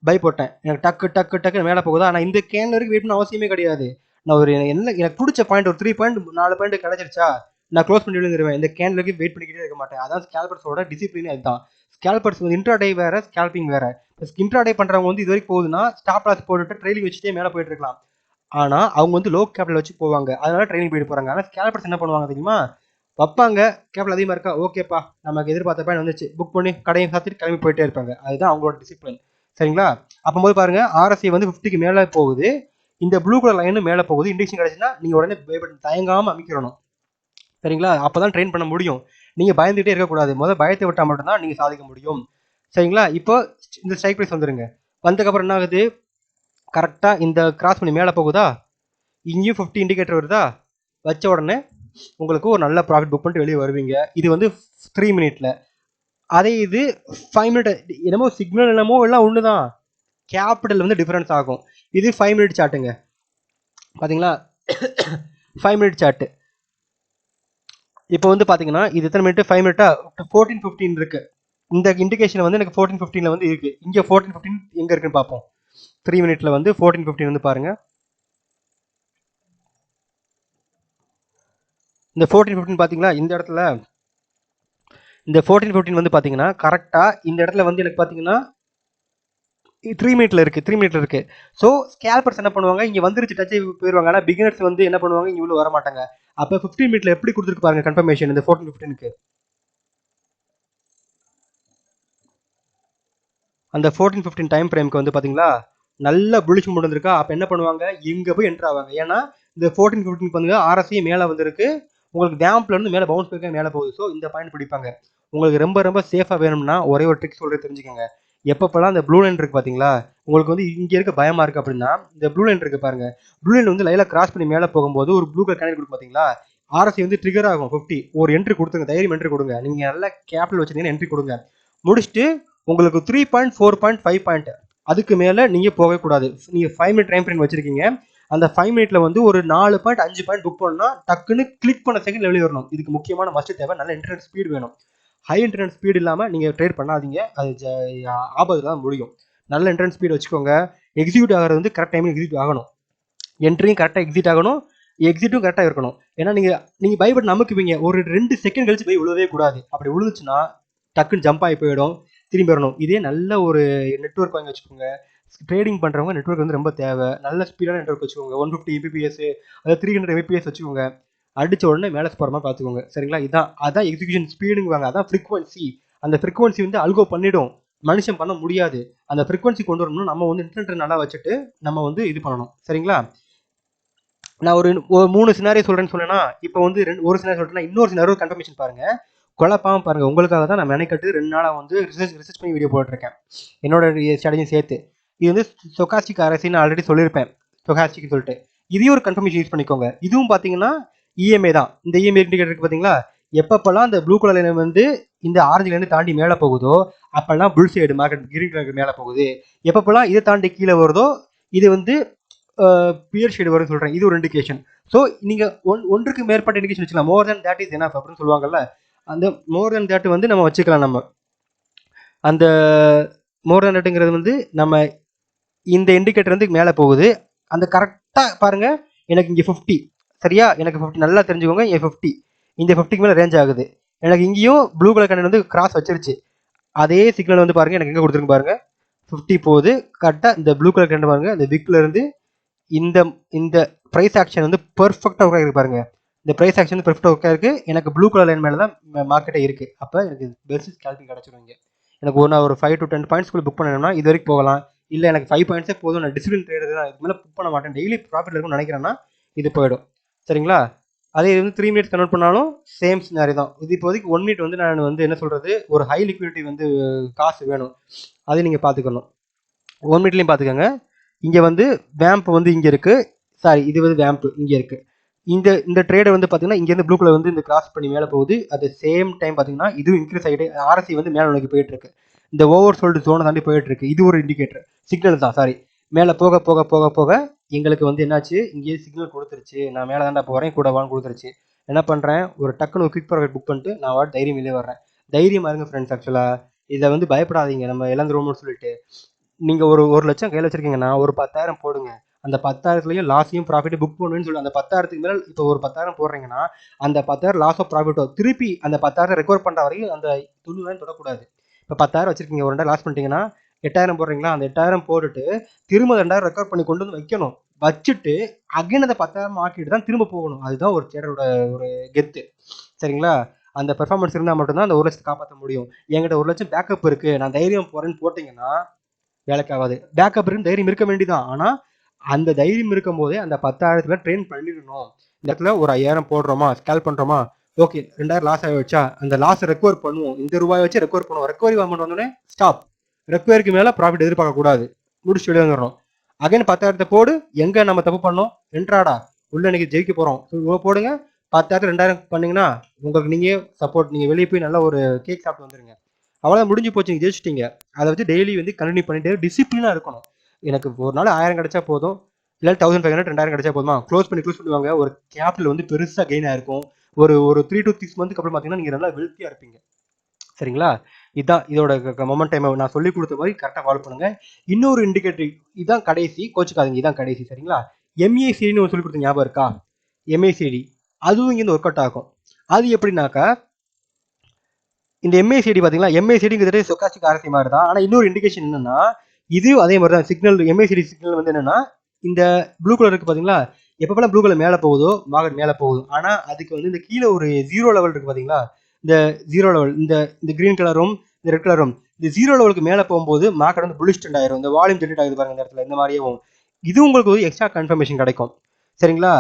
பை போட்டேன். எனக்கு டக்கு மேலே போகுதா. ஆனால் இந்த கேன் வரைக்கும் வெயிட் பண்ண அவசியமே கிடையாது. நான் ஒரு எனக்கு பிடிச்ச பாயிண்ட் ஒரு 3 பாயிண்ட் 4 பாயிண்ட் கிடைச்சிருச்சா நான் க்ளோஸ் பண்ணி விழுந்துருவேன். இந்த கேன் வரைக்கும் வெயிட் பண்ணிக்கிட்டே இருக்க மாட்டேன். அதான் ஸ்கேல்பர்ஸோட டிசிப்ளினே அதுதான். ஸ்கேல்பர்ஸ் வந்து இன்ட்ராடே வேற, ஸ்கேல்பிங் வேற. இன்ட்ராடே பண்றவங்க வந்து இது வரைக்கும் போகுதுன்னா ஸ்டாப் லாஸ் போட்டுட்டு ட்ரெயிலிங் வச்சுட்டே மேலே போயிட்டு இருக்கலாம். ஆனா அவங்க வந்து லோ கேபிட்டல் வச்சு போவாங்க, அதனால ட்ரைனிங் போயிட்டு போறாங்க. ஆனா ஸ்கேல்பர்ஸ் என்ன பண்ணுவாங்க தெரியுமா, வைப்பாங்க கேபிட்டல் அதிகமா இருக்கா, ஓகேப்பா நமக்கு எதிர்பார்த்த பாயிண்ட் வந்துச்சு, புக் பண்ணி கடையை சாத்திட்டு கிளம்பி போயிட்டே இருப்பாங்க. அதுதான் அவங்களோட டிசிப்ளின். சரிங்களா? அப்போது பாருங்க ஆர்எஸ்ஐ வந்து 50க்கு மேலே போகுது, இந்த ப்ளூ கலர் லைனும் மேலே போகுது, இண்டிகேஷன் கிடைச்சுன்னா நீங்க உடனே தயங்காம அமைக்கிறணும். சரிங்களா? அப்பதான் ட்ரெயின் பண்ண முடியும். நீங்க பயந்துகிட்டே இருக்கக்கூடாது. முதல்ல பயத்தை விட்டா மட்டும்தான் நீங்க சாதிக்க முடியும். சரிங்களா? இப்போ இந்த ஸ்ட்ரைக் ப்ரைஸ் வந்துருங்க. வந்ததுக்கப்புறம் என்ன ஆகுது, கரெக்டா இந்த கிராஸ் பண்ணி மேலே போகுதா, இங்கேயும் 50 இண்டிகேட்டர் வருதா, வச்ச உடனே உங்களுக்கு ஒரு நல்ல ப்ராஃபிட் புக் பண்ணிட்டு வெளியே வருவீங்க. இது வந்து 3 மினிட்ல. அதே இது 5 மினிட் என்னமோ சிக்னல் என்னமோ எல்லாம் ஒண்ணுதான், கேபிட்டல் வந்து டிஃபரன்ஸ் ஆகும். இது 5 மினிட் சார்ட்டுங்க. பாத்தீங்களா? 5 மினிட் சார்ட். இப்போ வந்து பாத்தீங்கன்னா இது எத்தனை மினிட், 5 மினிட்டா, 14:15 இருக்கு. இந்த இண்டிகேஷன் வந்து எனக்கு 14:15 வந்து இருக்கு. இங்க 14:15 எங்க இருக்குன்னு பார்ப்போம். 3 மினிட்ல வந்து 14:15 வந்து பாருங்க. இந்த 14:15 பாத்தீங்களா, இந்த இடத்துல இந்த 14:15 வந்து பாத்தீங்கன்னா கரெக்டா இந்த இடத்துல வந்து எனக்கு பாத்தீங்கன்னா 3 மினிட்ல இருக்கு, 3 மினிட்ல இருக்கு. ஸோ ஸ்கேல்பர்ஸ் என்ன பண்ணுவாங்க, இங்க வந்துருச்சு டச் போயிருவாங்க. ஆனா பிகினர்ஸ் வந்து என்ன பண்ணுவாங்க, இங்க உள்ள வர மாட்டாங்க. அப்ப 15 மினிட்ல எப்படி கொடுத்துருக்கு பாருங்க கன்ஃபர்மேஷன் இந்த 14:15க்கு. அந்த 14:15 டைம் ஃப்ரேம்க்கு வந்து பாத்தீங்களா நல்ல புல்லிஷ் மூட் வந்திருக்கா. அப்ப என்ன பண்ணுவாங்க, இங்க போய் என்டர் ஆவாங்க. ஏன்னா இந்த 14:15 பண்ணுங்க ஆர்எஸ்ஐ மேல வந்திருக்கு, உங்களுக்கு டேம்ப்ல இருந்து மேல பவுன்ஸ் பேக் மேல போகுது. ஸோ இந்த பாயிண்ட் பிடிப்பாங்க. உங்களுக்கு ரொம்ப ரொம்ப சேஃபா வேணும்னா ஒரே ஒரு ட்ரிக் சொல்றது தெரிஞ்சுக்கோங்க. எப்பப்பெல்லாம் இந்த ப்ளூ லைன் இருக்கு பாத்தீங்களா, உங்களுக்கு வந்து இங்க இருக்க பயமா இருக்கு அப்படின்னா இந்த ப்ளூ லைன் இருக்கு பாருங்க, ப்ளூ லைன் வந்து லைல கிராஸ் பண்ணி மேல போகும்போது ஒரு ப்ளூ கலர் கேண்டில் கொடுக்கும் பாத்தீங்களா, ஆர்எஸ்ஐ வந்து ட்ரிகர் ஆகும் 50. ஒரு என்ட்ரி கொடுத்துங்க, தைரியம் என்ட்ரி கொடுங்க. நீங்க நல்ல கேபிட்டல் வச்சிருந்தீங்கன்னா என்ட்ரி கொடுங்க. முடிச்சுட்டு உங்களுக்கு 3 பாயிண்ட் 4.5 பாயிண்ட் அதுக்கு மேல நீங்க போகவே கூடாது. நீங்க 5 மினிட் டைம் ஃப்ரேம் வச்சிருக்கீங்க, அந்த 5 மினிட்ல வந்து ஒரு 4 பாயிண்ட் 5 பாயிண்ட் புக் பண்ணா டக்குன்னு கிளிக் பண்ண செகண்ட் வெளியே வரணும். இதுக்கு முக்கியமான மஸ்ட் தேவை நல்ல இன்டர்நெட் ஸ்பீட் வேணும். ஹை இன்டர்நெட் ஸ்பீட் இல்லாம நீங்க ட்ரேட் பண்ணாதீங்க, அது ஆபத்துல தான் முடியும். நல்ல இன்டர்நெட் ஸ்பீட் வச்சுக்கோங்க. எக்ஸிக்யூட் ஆகிறது வந்து கரெக்ட் டைம் எக்ஸிக்யூட் ஆகணும், என்ட்ரியும் கரெக்டாக எக்ஸிட் ஆகணும், எக்ஸிட்டும் கரெக்டாக இருக்கணும். ஏன்னா நீங்க பயப்பட்டு நமக்குவீங்க, ஒரு 2 செகண்ட் கழிச்சு போய் விழுவே கூடாது. அப்படி விழுந்துச்சுன்னா டக்குன்னு ஜம்ப் ஆகி போயிடும், திரும்பி வரணும். இதே நல்ல ஒரு நெட்ஒர்க் வாங்கி வச்சுக்கோங்க. ட்ரேடிங் பண்றவங்க நெட்ஒர்க் வந்து ரொம்ப தேவை. நல்ல ஸ்பீடான நெட்ஒர்க் வச்சுக்கோங்க. 150 Mbps அதாவது 300 Mbps வச்சுக்கோங்க. அடிச்ச உடனே மேலே போகிற மாதிரி பார்த்துக்கோங்க. சரிங்களா? அதான் எக்ஸிகியூஷன் ஸ்பீடுங்குவாங்க, அதான் ஃப்ரீக்வன்சி. அந்த ஃப்ரீக்வன்சி வந்து அல்கோ பண்ணிடும், மனுஷன் பண்ண முடியாது. அந்த ஃப்ரீக்வன்சி கொண்டு வரணும்னு நம்ம வந்து இன்டர்நெட் நல்லா வச்சுட்டு நம்ம வந்து இது பண்ணணும். சரிங்களா? நான் ஒரு 3 சினாரியோ சொல்றேன்னு சொன்னேன்னா, இப்போ வந்து ஒரு சினாரியோ சொல்றேன்னா இன்னொரு சினாரியோ கன்ஃபர்மேஷன் பாருங்க. குழப்பாம பாருங்க. உங்களுக்காக தான் நான் மெனக்கட்டு 2 நாளா வந்து ரிசர்ச் பண்ணி வீடியோ போட்டுருக்கேன், என்னோட ஸ்ட்ராட்டஜியும் சேர்த்து. இது வந்து ஸ்டோகாஸ்டிக் அரசி நான் ஆல்ரெடி சொல்லியிருப்பேன், ஸ்டோகாஸ்டிக் சொல்லிட்டு. இதையும் ஒரு கன்ஃபர்மேஷன் யூஸ் பண்ணிக்கோங்க. இதுவும் பார்த்தீங்கன்னா இஎம்ஐ தான். இந்த இஎம்ஐ இண்டிகேட்டர் இருக்கு பார்த்தீங்களா, எப்பப்பெல்லாம் இந்த ப்ளூ கலர் லைன் வந்து இந்த ஆரஞ்சுலேருந்து தாண்டி மேலே போகுதோ அப்பெல்லாம் புல் சைடு மார்க்கெட் கிரீன் கலருக்கு மேலே போகுது. எப்பப்பெல்லாம் இதை தாண்டி கீழே வருதோ இது வந்து பியர் ஷேடு வரும்னு சொல்கிறேன். இது ஒரு இண்டிகேஷன். ஸோ நீங்கள் ஒன்றுக்கு மேற்பட்ட இண்டிகேஷன் வச்சுக்கலாம். மோர் தேன் தேட் இஸ் எனஃப் அப்படின்னு சொல்லுவாங்கல்ல, அந்த மோர் தேன் தேட் வந்து நம்ம வச்சுக்கலாம். நம்ம அந்த மோர் தேன் தேட்டுங்கிறது வந்து நம்ம இந்த இண்டிகேட்டர் வந்து மேலே போகுது, அந்த கரெக்டாக பாருங்க, எனக்கு இங்கே 50 சரியா, எனக்கு 50 நல்லா தெரிஞ்சுக்கோங்க. என் 50 இந்த 50க்கு மேலே ரேஞ்ச் ஆகுது. எனக்கு இங்கேயும் ப்ளூ கலர் கண்ணன் வந்து கிராஸ் வச்சிருச்சு. அதே சிக்னல் வந்து பாருங்க எனக்கு எங்கே கொடுத்துருக்கு பாருங்க, 50 போகுது கரெக்டாக. இந்த ப்ளூ கலர் கண்ணன் பாருங்க, இந்த விக்ல இருந்து இந்த இந்த ப்ரைஸ் ஆக்ஷன் வந்து பெர்ஃபெக்டாக ஒர்க் ஆகிருக்கு பாருங்க. இந்த ப்ரைஸ் ஆக்ஷன் வந்து பெர்ஃபெக்டாக ஒர்க் ஆகிருக்கு. எனக்கு ப்ளூ கலர் லைன் மேலே தான் மார்க்கெட்டே இருக்குது. அப்போ எனக்கு பெஸ்ட் ஸ்கேல்பிங் கிடச்சிருவீங்க. எனக்கு ஒரு 5 to 10 பாயிண்ட்ஸ்குள்ளே புக் பண்ணணும்னா இது வரைக்கும் போகலாம். இல்லை எனக்கு 5 பாயிண்ட்ஸே போதும், நான் டிசிப்ளின் ட்ரேடர் தான், இதுக்கு மேலே புக் பண்ண மாட்டேன், டெய்லி ப்ராஃபிட் இருக்கும்னு நினைக்கிறேன்னா இது போயிடும். சரிங்களா? அதே இது வந்து 3 மினிட்ஸ் கன்வெர்ட் பண்ணாலும் சேம் சினாரி தான். இது இப்போதைக்கு 1 மினிட் வந்து நான் வந்து என்ன சொல்கிறது, ஒரு ஹை லிக்விடிட்டி வந்து காசு வேணும், அதையும் நீங்கள் பார்த்துக்கணும். 1 மினிட்லேயும் பார்த்துக்கோங்க. இங்கே வந்து வேம்ப் வந்து இங்கே இருக்குது, சாரி இது வந்து வேம்ப் இங்கே இருக்குது. இந்த ட்ரேடை வந்து பார்த்தீங்கன்னா இங்கேருந்து ப்ளூ கலர் வந்து இந்த கிராஸ் பண்ணி மேலே போகுது. அட் சேம் டைம் பார்த்தீங்கன்னா இதுவும் இன்க்ரீஸ் ஆகிட்டு ஆர்எஸ்சி வந்து மேலே நோக்கி போயிட்டு இருக்கு, இந்த ஓவர் சோல்டு ஜோனை தாண்டி போயிட்டு இருக்கு. இது ஒரு இண்டிகேட்டர் சிக்னல் தான், சாரி. மேலே போக போக போக போக எங்களுக்கு வந்து என்னாச்சு, இங்கேயே சிக்னல் கொடுத்துருச்சு, நான் மேலே தாண்டா போகிறேன் கூட வான்னு கொடுத்துருச்சு. என்ன பண்ணுறேன், ஒரு டக்குன்னு ஒரு குவிக் ப்ராஃபிட் புக் பண்ணிட்டு நான் வாட் தைரியம் வெளியே வர்றேன். தைரியமாக இருங்க ஃப்ரெண்ட்ஸ். ஆக்சுவலாக இதை வந்து பயப்படாதீங்க, நம்ம இழந்துருவோம்னு சொல்லிட்டு. நீங்கள் ஒரு லட்சம் கையில் வச்சிருக்கீங்கன்னா ஒரு 10,000 போடுங்க. அந்த 10,000லையும் லாஸையும் ப்ராஃபிட்டும் புக் பண்ணுவேன்னு சொல்லி அந்த 10,000க்கு மேலே இப்போ ஒரு 10,000 போடுறீங்கன்னா அந்த 10,000 லாஸ் ஆஃப் ப்ராஃபிட்டோ திருப்பி அந்த 10,000 ரெக்கவர் பண்ணுற வரைக்கும் அந்த 90,000 தொடக்கூடாது. இப்போ 10,000 வச்சிருக்கீங்க, ஒரு 2,000 லாஸ் பண்ணிட்டீங்கன்னா 8,000 போடுறீங்களா, அந்த 8,000 போட்டுட்டு திரும்ப 2,000 ரெக்கவர் பண்ணி கொண்டு வந்து வைக்கணும். வச்சுட்டு அகைன் அந்த 10,000 ஆக்கிட்டு தான் திரும்ப போகணும். அதுதான் ஒரு ட்ரேடரோட ஒரு கெத்து. சரிங்களா? அந்த பெர்ஃபார்மன்ஸ் இருந்தால் மட்டும்தான் அந்த 1 லட்சத்தை காப்பாற்ற முடியும். என்கிட்ட 1 லட்சம் பேக்கப் இருக்கு, நான் தைரியம் போறேன்னு போட்டிங்கன்னா வேலைக்கு ஆகாது. பேக்கப் இருக்குன்னு தைரியம் இருக்க வேண்டியதான். ஆனால் அந்த தைரியம் இருக்கும் போதே அந்த 10,000 ட்ரெயின் பண்ணிடணும். இந்த இடத்துல ஒரு 5,000 போடுறோமா, ஸ்கேல் பண்ணுறோமா, ஓகே 2,000 லாஸ் ஆகி வச்சா அந்த லாஸை ரெக்கவர் பண்ணுவோம். இந்த ரூபாய் வச்சு ரெக்கவர் பண்ணுவோம். ரெக்கவரி அமௌண்ட் வந்தோடனே ஸ்டாப். ரெக்கவரிக்கு மேலே ப்ராஃபிட் எதிர்பார்க்க கூடாது. முடிச்சு வெளியே வந்துடணும். அகைன் 10,000 போடு. எங்கே நம்ம தப்பு பண்ணோம், என்ட்ராடா உள்ள இன்னைக்கு ஜெயிக்க போகிறோம் போடுங்க. 10,000 2,000 பண்ணீங்கன்னா உங்களுக்கு நீங்கள் சப்போர்ட், நீங்கள் வெளியே போய் நல்ல ஒரு கேக் சாப்பிட்டு வந்துருங்க. அவ்வளோதான், முடிஞ்சு போச்சு, நீங்கள் ஜெயிச்சிட்டீங்க. அதை வச்சு டெய்லி வந்து கண்டினியூ பண்ணிட்டு டிசிப்ளினாக இருக்கணும். எனக்கு ஒரு நாள் 1000 கிடைச்சா போதும், இல்லை 1,500 2,000 கிடைச்சா போதுமா, க்ளோஸ் பண்ணுவாங்க. ஒரு கேபிட்டல் வந்து பெருசாக கெயின் ஆயிருக்கும். ஒரு 3 to 6 மந்த்துக்கு அப்புறம் பார்த்தீங்கன்னா நீங்கள் நல்லா வெல்த்தியாக இருப்பீங்க. சரிங்களா? இதுதான் இதோட மொமெண்ட் டைம். நான் சொல்லி கொடுத்த மாதிரி கரெக்டாக ஃபாலோ பண்ணுங்க. இன்னொரு இண்டிகேட்டர், இதுதான் கடைசி, கோச்சுக்காதீங்க, இதுதான் கடைசி. சரிங்களா? எம்ஏசிடின்னு ஒரு சொல்லி கொடுத்த ஞாபகம் இருக்கா? எம்ஏசிடி அதுவும் இங்கே ஒர்க் அவுட் ஆகும். அது எப்படின்னாக்கா, இந்த எம்ஏசிடி பார்த்தீங்களா, எம்ஏசிடிங்கிறது ஸ்டோகாஸ்டிக் ஆர்சி மாதிரி தான். ஆனால் இன்னொரு இண்டிகேஷன் என்னன்னா, இது அதே மாதிரி தான் சிக்னல். எம்ஏசிடி சிக்னல் வந்து என்னன்னா, இந்த ப்ளூ கலர் இருக்கு பார்த்தீங்களா, எப்பப்பெல்லாம் ப்ளூ கலர் மேலே போகுதோ மார்க்கெட் மேலே போகுது. ஆனால் அதுக்கு வந்து இந்த கீழே ஒரு 0 லெவல் இருக்கு பார்த்தீங்களா, இந்த 0 லெவல், இந்த கிரீன் கலரும் இந்த ரெட் கலரும், இந்த 0 லெவலுக்கு மேலே போகும்போது மார்க்கெட் வந்து புல்லிஷ் ட்ரெண்ட் ஆயிரும். இந்த வால்யூம் ஜெனரேட் ஆகுது பாருங்க இந்த இடத்துல, இந்த மாதிரியும் இது உங்களுக்கு ஒரு எக்ஸ்ட்ரா கன்ஃபர்மேஷன் கிடைக்கும். சரிங்களா?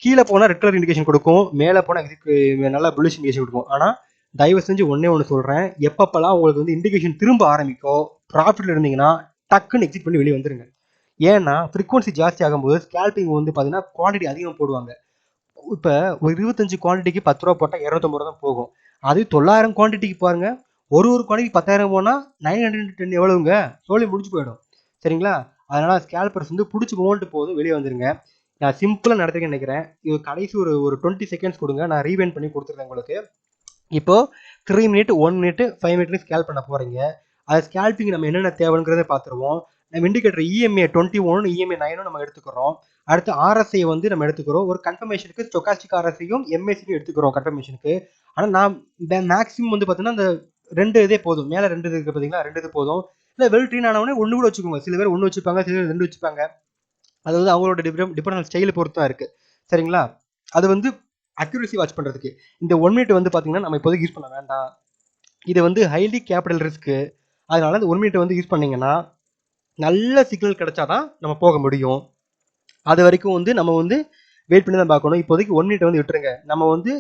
கீழே போனால் ரெட் கலர் இண்டிகேஷன் கொடுக்கும், மேலே போனால் நல்லா புல்லிஷ் இண்டிகேஷன் கொடுக்கும். ஆனால் தயவு செஞ்சு ஒன்று சொல்கிறேன், எப்பப்பெல்லாம் உங்களுக்கு வந்து இண்டிகேஷன் திரும்ப ஆரம்பிக்கும், ப்ராஃபிட்ல இருந்தீங்கன்னா டக்குன்னு எக்ஸிட் பண்ணி வெளியே வந்துருங்க. ஏன்னா ஃப்ரீக்வன்சி ஜாஸ்தி ஆகும்போது ஸ்கேல்பிங் வந்து பார்த்தீங்கன்னா குவான்டிட்டி அதிகமாக போடுவாங்க. இப்போ ஒரு 25 குவான்டிட்டிக்கு 10 ரூபா போட்டால் 250 ரூபா தான் போகும். அது 900 குவான்டிட்டிக்கு பாருங்க, ஒரு குவான்டிட்டி 10,000 போனால் 910 எவ்வளவுங்க, சோழி முடிஞ்சு போயிடும். சரிங்களா? அதனால ஸ்கேல்பர்ஸ் வந்து பிடிச்சி மோல்ட்டு போதும், வெளியே வந்துருங்க. நான் சிம்பிளாக நடத்துக்கேன்னு நினைக்கிறேன். இது கடைசி ஒரு 20 செகண்ட்ஸ் கொடுங்க, நான் ரீவைண்ட் பண்ணி கொடுத்துருக்கேன் உங்களுக்கு. இப்போ 3 மினிட் 1 மினிட் 5 மினிட்ல ஸ்கேல் பண்ண போறீங்க. அது ஸ்கேல்பிங் நம்ம என்னென்ன தேவைங்கிறத பார்த்துருவோம். நம்ம இண்டிகேட்டர் இஎம்ஏ 21 இஎம்ஏ 9 நம்ம எடுத்துக்கிறோம். அடுத்து ஆர்எஸ்ஐ வந்து நம்ம எடுத்துக்கிறோம். ஒரு கன்ஃபர்மேஷனுக்கு ஸ்டோகாஸ்டிக் ஆர்எஸ்ஐயும் எம்ஏசியும் எடுத்துக்கிறோம் கன்ஃபர்மேஷனுக்கு. ஆனால் நான் மேக்ஸிமம் வந்து பார்த்தீங்கன்னா அந்த 2 இதே போதும். மேலே 2 இது இருக்கு பார்த்தீங்களா, 2 இது போதும். இல்லை வெல் ட்ரீன் ஆனவொடனே 1 கூட வச்சுக்கோங்க. சில பேர் 1 வச்சுப்பாங்க, சில பேர் 2 வச்சுப்பாங்க. அது வந்து அவங்களோட டிஃபரன்ஸ் ஸ்டைலை பொறுத்து தான் இருக்கு. சரிங்களா? அது வந்து அக்யூரசி வாட்ச் பண்ணுறதுக்கு. இந்த 1 மினிட் வந்து பார்த்தீங்கன்னா நம்ம இப்போதைக்கு யூஸ் பண்ண வேண்டாம். இது வந்து ஹைலி கேபிட்டல் ரிஸ்க்கு. அதனால இந்த 1 மினிட் வந்து யூஸ் பண்ணீங்கன்னா நல்ல சிக்னல் கிடைச்சாதான் நம்ம போக முடியும். அது வரைக்கும் வந்து நம்ம வந்து வெயிட் பண்ணி தான் பார்க்கணும். இப்போதைக்கு 1 மினிட் வந்து விட்டுருங்க. நம்ம வந்து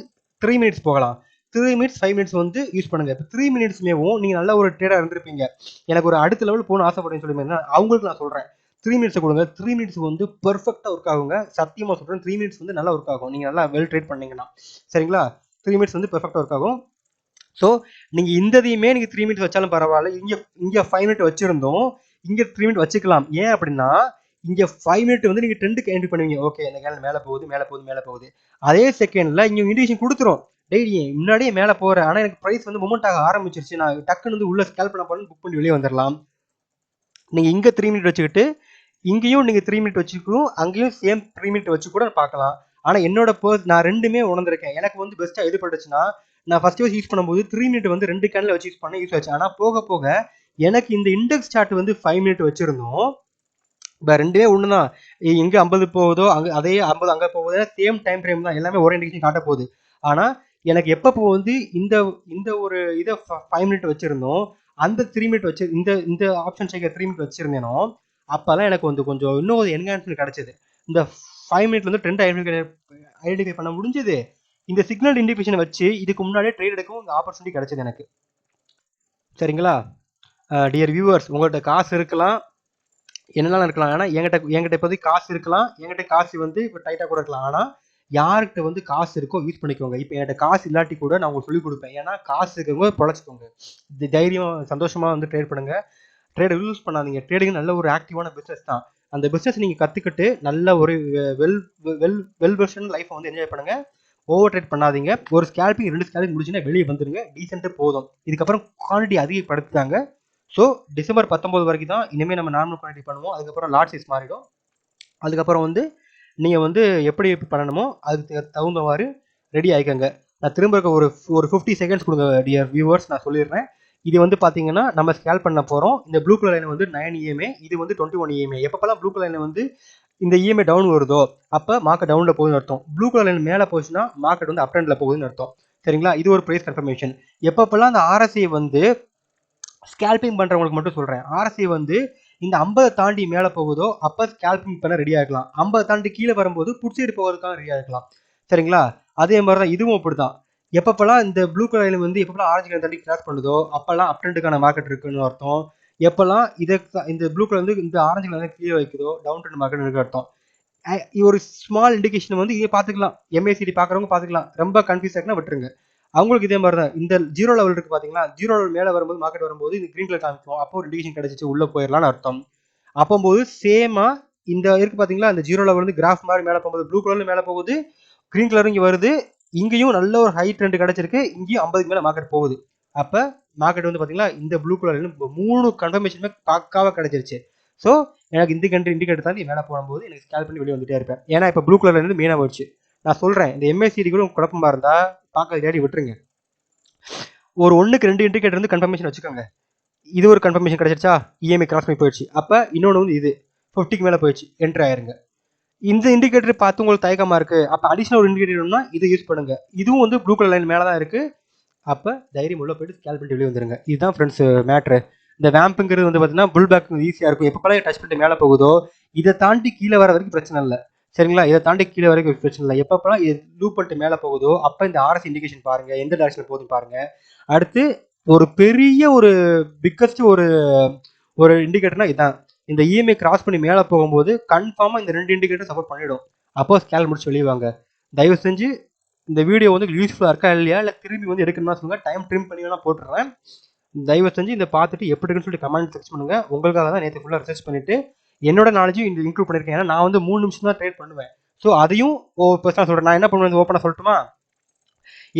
3 மினிட்ஸ் போகலாம். 3 மினிட்ஸ் 5 மினிட்ஸ் வந்து யூஸ் பண்ணுங்க. இப்போ 3 மினிட்ஸ்மேவும் நீங்கள் நல்ல ஒரு ட்ரேடாக இருந்திருப்பீங்க. எனக்கு ஒரு அடுத்த லெவல் போகணும்னு ஆசைப்படுறேன்னு சொல்லி அவங்களுக்கு நான் சொல்கிறேன், 3 மினிட்ஸ் கொடுங்க. 3 மினிட்ஸ் வந்து பெர்ஃபெக்டாக ஒர்க் ஆகுங்க. சத்தியமாக சொல்கிறேன், 3 மினிட்ஸ் வந்து நல்லா ஒர்க் ஆகும். நீங்கள் நல்லா வெல் ட்ரேட் பண்ணீங்கன்னா. சரிங்களா? 3 மினிட்ஸ் வந்து பெர்ஃபெக்டாக ஒர்க் ஆகும். ஸோ நீங்கள் இந்ததையுமே நீங்கள் 3 மினிட்ஸ் வச்சாலும் பரவாயில்ல. இங்கே 5 மினிட் வச்சுருந்தோம், இங்கே 3 மினிட் வச்சுக்கலாம். ஏன் அப்படின்னா இங்கே 5 மினிட் வந்து நீங்கள் ட்ரெண்டுக்கு என்ட்ரி பண்ணுவீங்க. ஓகே, இந்த கேன் மேலே போகுது மேலே போகுது மேலே போகுது. அதே செகண்டில் இங்கே இண்டிகேஷன் கொடுத்துரும், டெய்லி முன்னாடியே மேலே போகிறேன், ஆனால் எனக்கு ப்ரைஸ் வந்து மூமெண்ட் ஆக ஆரம்பிச்சிருச்சு, நான் டக்குன்னு வந்து உள்ள ஸ்கேல் பண்ண போகிறேன்னு புக் பண்ணி வெளியே வந்துடலாம். நீங்கள் இங்கே 3 மினிட் வச்சுக்கிட்டு இங்கேயும் நீங்கள் 3 மினிட் வச்சுக்கணும், அங்கேயும் சேம் 3 மினிட் வச்சு கூட பார்க்கலாம். ஆனால் என்னோட நான் ரெண்டுமே உணர்ந்திருக்கேன். எனக்கு வந்து பெஸ்ட்டாக எது பட்டுச்சுன்னா, நான் ஃபர்ஸ்ட் யூஸ் பண்ணும்போது 3 மினிட் வந்து 2 கேனில் வச்சு யூஸ் பண்ண யூஸ் ஆச்சு. ஆனால் போக போக எனக்கு இந்த இண்டெக்ஸ் சார்ட் வந்து 5 மினிட் வச்சுருந்தோம். இப்போ ரெண்டுமே ஒன்று தான். எங்கே 50 போகுதோ அங்கே அதே 50 அங்கே போகுது, சேம் டைம் ஃப்ரேம் தான், எல்லாமே ஒரே இண்டிகேஷன் காட்ட போகுது. ஆனால் எனக்கு எப்போ வந்து இந்த ஒரு இதை 5 மினிட் வச்சுருந்தோம், அந்த 3 மினிட் வச்சு இந்த ஆப்ஷன் சேர்க்க 3 மினிட் வச்சுருந்தேனோ, அப்போல்லாம் எனக்கு வந்து கொஞ்சம் இன்னும் ஒரு என்ஹான்ஸ்மெண்ட் கிடச்சிது. இந்த 5 மினிட்ல வந்து ட்ரெண்ட் ஐடென்டிஃபை பண்ண முடிஞ்சது. இந்த சிக்னல் இண்டிகேஷனை வச்சு இதுக்கு முன்னாடியே ட்ரேட் எடுக்கவும் இந்த ஆப்பர்ச்சுனிட்டி கிடைச்சது எனக்கு. சரிங்களா? டியர் வியூவர்ஸ், உங்கள்கிட்ட காசு இருக்கலாம், என்னெல்லாம் இருக்கலாம். ஆனால் என்கிட்ட இப்போதைக்கு காசு இருக்கலாம், என்கிட்ட காசு வந்து இப்போ டைட்டாக கூட இருக்கலாம். ஆனால் யார்கிட்ட வந்து காசு இருக்கோ யூஸ் பண்ணிக்கோங்க. இப்போ என்கிட்ட காசு இல்லாட்டி கூட நான் உங்களுக்கு சொல்லிக் கொடுப்பேன். ஏன்னா காசு இருக்கவங்க பொழைச்சிக்கோங்க. இது தைரியம் சந்தோஷமாக வந்து ட்ரேட் பண்ணுங்க. ட்ரேடை யூஸ் பண்ணாதீங்க. ட்ரேடிங் நல்ல ஒரு ஆக்டிவான பிஸ்னஸ் தான். அந்த பிஸ்னஸ் நீங்கள் கற்றுக்கிட்டு நல்ல ஒரு வெல் வெர்ஷன் லைஃப்பை வந்து என்ஜாய் பண்ணுங்க. ஓவர் ட்ரேட் பண்ணாதீங்க. ஒரு ஸ்கேல்பிங் 2 ஸ்கேல்பிங் முடிச்சுன்னா வெளியே வந்துருங்க. டீசென்ட்டு போதும். இதுக்கப்புறம் குவான்டிட்டி அதிகப்படுத்துறாங்க. ஸோ டிசம்பர் 19 வரைக்கும் தான் இனிமேல் நம்ம நார்மல் குவான்டிட்டி பண்ணுவோம். அதுக்கப்புறம் லாட் சைஸ் மாறிடும். அதுக்கப்புறம் வந்து நீங்கள் வந்து எப்படி பண்ணணுமோ அதுக்கு தகுந்தவாறு ரெடி ஆகிக்கங்க. நான் திரும்ப ஒரு 50 செகண்ட்ஸ் கொடுங்க டியர் வியூவர்ஸ், நான் சொல்லிடுறேன். இது வந்து பார்த்தீங்கன்னா நம்ம ஸ்கேல் பண்ண போகிறோம். இந்த ப்ளூ கலர் லைன் வந்து 9 EMA, இது வந்து 21 EMA. எப்பப்பெல்லாம் ப்ளூ கலர் லைன் வந்து இந்த EMA டவுன் வருதோ அப்போ மார்க்கெட் டவுனில் போகுதுன்னு அர்த்தம். ப்ளூ கலர் லைன் மேலே போச்சுன்னா மார்க்கெட் வந்து அப் ட்ரெண்டில் போகுதுன்னு அர்த்தம். சரிங்களா? இது ஒரு ப்ரைஸ் கன்ஃபர்மேஷன். எப்பப்பெல்லாம் அந்த RSI வந்து ஸ்கேல்பிங் பண்ணுறவங்களுக்கு மட்டும் சொல்கிறேன். RSI வந்து இந்த 50 தாண்டி மேலே போகுதோ அப்போ ஸ்கேல்பிங் பண்ண ரெடியாக இருக்கலாம். 50 தாண்டி கீழே வரும்போது புடிச்சிட்டு போகிறதுக்காக ரெடியாக இருக்கலாம். சரிங்களா? அதே மாதிரி தான் இதுவும் அப்படி தான். எப்பப்பெல்லாம் இந்த ப்ளூ கலர் லைன் வந்து எப்பப்பெல்லாம் ஆரஞ்சு கலர் தாண்டி கிராஸ் பண்ணுதோ அப்போல்லாம் அப் ட்ரெண்டுக்கான மார்க்கெட் இருக்குன்னு அர்த்தம். எப்பெல்லாம் இதை இந்த ப்ளூ கலர் வந்து இந்த ஆரஞ்சு கலர் கீழே வைக்குதோ டவுன் ட்ரெண்ட் மார்க்கெட் இருக்கு அர்த்தம். ஒரு ஸ்மால் இண்டிகேஷன் வந்து இதை பார்த்துக்கலாம். MACD பார்க்குறவங்க பார்த்துக்கலாம். ரொம்ப கன்ஃபியூஸ் ஆகினா விட்டுருங்க. அவங்களுக்கு இதே மாதிரி தான். இந்த 0 லெவல் இருக்கு பார்த்தீங்களா? 0 லெவல் மேலே வரும்போது மார்க்கெட் வரும்போது இது கிரீன் கலர் காமிக்கும். அப்போ ஒரு இண்டிகேஷன் கிடைச்சிச்சு உள்ளே போயிடலாம்னு அர்த்தம். அப்போது சேமா இந்த இருக்கு பார்த்தீங்களா? இந்த 0 லெவல் வந்து கிராஃப் மாதிரி மேலே போகும்போது ப்ளூ கலர்ல மேலே போகுது, கிரீன் கலரும் இங்கே வருது. இங்கேயும் நல்ல ஒரு ஹை ட்ரெண்ட் கிடைச்சிருக்கு. இங்கேயும் 50க்கு மேலே மார்க்கெட் போகுது. அப்போ மார்க்கெட் வந்து பார்த்தீங்களா இந்த ப்ளூ கலர் 3 கன்ஃபர்மேஷனுமே பக்காவாக கிடைச்சிருச்சு. ஸோ எனக்கு இந்த இண்டிகேட்டர் தாண்டி மேலே போகும்போது எனக்கு ஸ்கேல் பண்ணி வெளியே வந்துட்டே இருப்பேன். ஏன்னா இப்போ ப்ளூ கலர்ல இருந்து மெயினாக போச்சு. நான் சொல்கிறேன், இந்த MACD கூட குழப்பமா இருந்தால் பார்க்க தேடி விட்டுருங்க. ஒரு 1க்கு 2 இண்டிகேட்டர் வந்து கன்ஃபர்மேஷன் வச்சுக்கோங்க. இது ஒரு கன்ஃபர்மேஷன் கிடைச்சிருச்சா? EMA கிராஸ் பண்ணி போயிடுச்சு. அப்போ இன்னொன்று வந்து இது 50க்கு மேலே போயிடுச்சு, என்ட்ரி ஆயிருங்க. இந்த இண்டிகேட்டர் பார்த்து உங்களுக்கு தயக்கமாக இருக்குது, அப்போ அடிஷனல் ஒரு இண்டிகேட்டர்னா இதை யூஸ் பண்ணுங்க. இதுவும் வந்து ப்ளூ கலர் லைன் மேலே தான் இருக்குது. அப்போ தைரியம் உள்ள போயிட்டு ஸ்கேல் பண்ணிட்டு வெளியே வந்துருங்க. இதுதான் ஃப்ரெண்ட்ஸ் மேட்ரு. இந்த வேம்புங்கிறது வந்து பார்த்தீங்கன்னா புல் பேக் ஈஸியாக இருக்கும். எப்போ டச் பண்ணிட்டு மேலே போகுதோ இதை தாண்டி கீழே வர வரைக்கும் பிரச்சனை இல்லை. சரிங்களா? இதை தாண்டி கீழே வரைக்கும் பிரச்சனை இல்லை. எப்பப்பெல்லாம் இது லூப் பண்ணிட்டு மேலே போகுதோ அப்போ இந்த RS இண்டிகேஷன் பாருங்க, எந்த டைரக்ஷனில் போகுதுன்னு பாருங்க. அடுத்து ஒரு பெரிய ஒரு பிக்கஸ்ட் ஒரு இண்டிகேட்டர்னா இதான். இந்த EMA கிராஸ் பண்ணி மேலே போகும்போது கன்ஃபார்மாக இந்த 2 இண்டிகேட்டர் சப்போர்ட் பண்ணிடும். அப்போ ஸ்கேல் முடிச்சு வெளியே வாங்க. தயவு செஞ்சு இந்த வீடியோ வந்து யூஸ்ஃபுல்லாக இருக்கா இல்லையா, இல்லை திரும்பி வந்து எடுக்கணும்னா சொல்லுங்கள். டைம் ட்ரிம் பண்ணி வேணால் போட்டுடுறேன். தயவு செஞ்சு இதை பார்த்துட்டு எப்படி இருக்குன்னு சொல்லிட்டு கமெண்ட் செக்ஸ் பண்ணுங்க. உங்களுக்காக தான் நேற்று ஃபுல்லாக ரிசர்ச் பண்ணிட்டு என்னோட நாலேஜும் இந்த இன்க்ளூட் பண்ணியிருக்கேன். ஏன்னா நான் வந்து 3 நிமிஷம் தான் ட்ரேட் பண்ணுவேன். ஸோ அதையும் பர்சனாக சொல்கிறேன். நான் என்ன பண்ணுவேன் ஓப்பனாக சொல்லட்டுமா?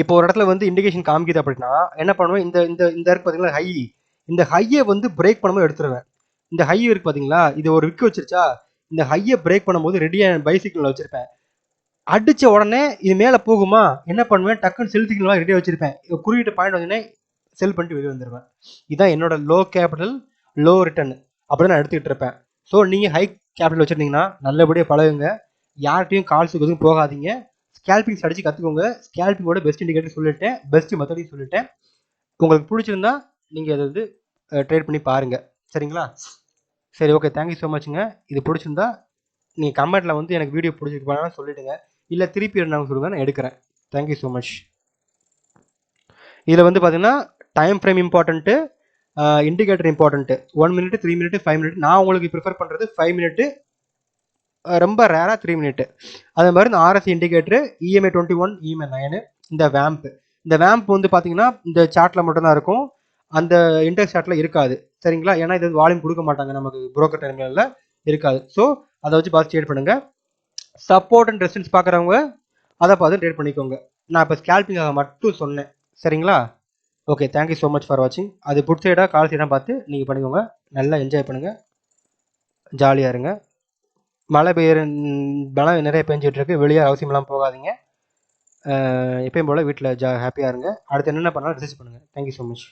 இப்போ ஒரு இடத்துல வந்து இண்டிகேஷன் காமிக்குது அப்படின்னா என்ன பண்ணுவேன், இந்த இந்த இந்த இருக்கு பார்த்தீங்களா ஹை, இந்த ஹையை வந்து பிரேக் பண்ணும்போது எடுத்துருவேன். இந்த ஹை இருக்கு பார்த்தீங்களா, இது ஒரு விக்கு வச்சிருச்சா, இந்த ஹையை பிரேக் பண்ணும்போது ரெடியாக பைசிக்கிளில் வச்சிருப்பேன். அடிச்ச உடனே இது மேலே போகுமா, என்ன பண்ணுவேன், டக்குன்னு செல் சிக்னலாக ரெடியாக வச்சிருப்பேன். குறியீட்டு பாயிண்ட் வந்தோடனே செல் பண்ணிட்டு வெளியே வந்துடுவேன். இதுதான் என்னோட லோ கேபிட்டல் லோ ரிட்டர்ன் அப்படி நான் எடுத்துக்கிட்டு இருப்பேன். ஸோ நீங்கள் ஹை கேபிட்டல் வச்சுருந்தீங்கன்னா நல்லபடியாக பழகுங்க. யார்கிட்டையும் கால்ஸுக்கு எதுவும் போகாதீங்க. ஸ்கேல்பிங் ஸ்ட்ராட்டஜி கற்றுக்கோங்க. ஸ்கேல்பிங்கோட பெஸ்ட் இண்டிகேட்டர் சொல்லிட்டேன், பெஸ்ட் மெத்தடையும் சொல்லிட்டேன். உங்களுக்கு பிடிச்சிருந்தா நீங்கள் அதை வந்து ட்ரேட் பண்ணி பாருங்கள். சரிங்களா? சரி, ஓகே, தேங்க்யூ ஸோ மச்ங்க. இது பிடிச்சிருந்தா நீங்கள் கமெண்ட்டில் வந்து எனக்கு வீடியோ பிடிச்சிருப்பாங்கன்னு சொல்லிவிடுங்க. இல்லை திருப்பி இருந்தாங்க சொல்லுங்கள், நான் எடுக்கிறேன். Thank you so much. இதில் வந்து பார்த்தீங்கன்னா time frame important, indicator important. 1 minute, 3 minute, 5 minute. நான் உங்களுக்கு ப்ரிஃபர் பண்ணுறது 5 மினிட்டு, ரொம்ப ரேராக 3 மினிட். அதே மாதிரி இந்த RSI இண்டிகேட்டரு, EMA 21, EMA 9, இந்த வேம்ப் வந்து பார்த்தீங்கன்னா இந்த சார்ட்டில் மட்டும்தான் இருக்கும், அந்த இண்டெக்ஸ் சார்ட்டில் இருக்காது. சரிங்களா? ஏன்னா இது வால்யூம் கொடுக்க மாட்டாங்க நமக்கு, புரோக்கர் டைம்களில் இருக்காது. ஸோ அதை வச்சு பார்த்து ட்ரேட் பண்ணுங்கள். சப்போர்ட் அண்ட் ரெசிஸ்டன்ஸ் பார்க்குறவங்க அதை பார்த்து ட்ரேட் பண்ணிக்கோங்க. நான் இப்போ ஸ்கேல்பிங்காக மட்டும் சொன்னேன். சரிங்களா? Okay, thank you so much for வாட்சிங். அது புட் சைடாக கால் சைடாக பார்த்து நீங்கள் பண்ணிக்கோங்க. நல்லா என்ஜாய் பண்ணுங்கள், ஜாலியாக இருங்க. மழை நிறைய பெஞ்சிட்டு இருக்கு, வெளியே அவசியமெல்லாம் போகாதீங்க. எப்பயும் போல் வீட்டில் ஹாப்பியாக இருங்க. அடுத்து என்னென்ன பண்ணாலும் ரிசர்ச் பண்ணுங்கள். Thank you so much.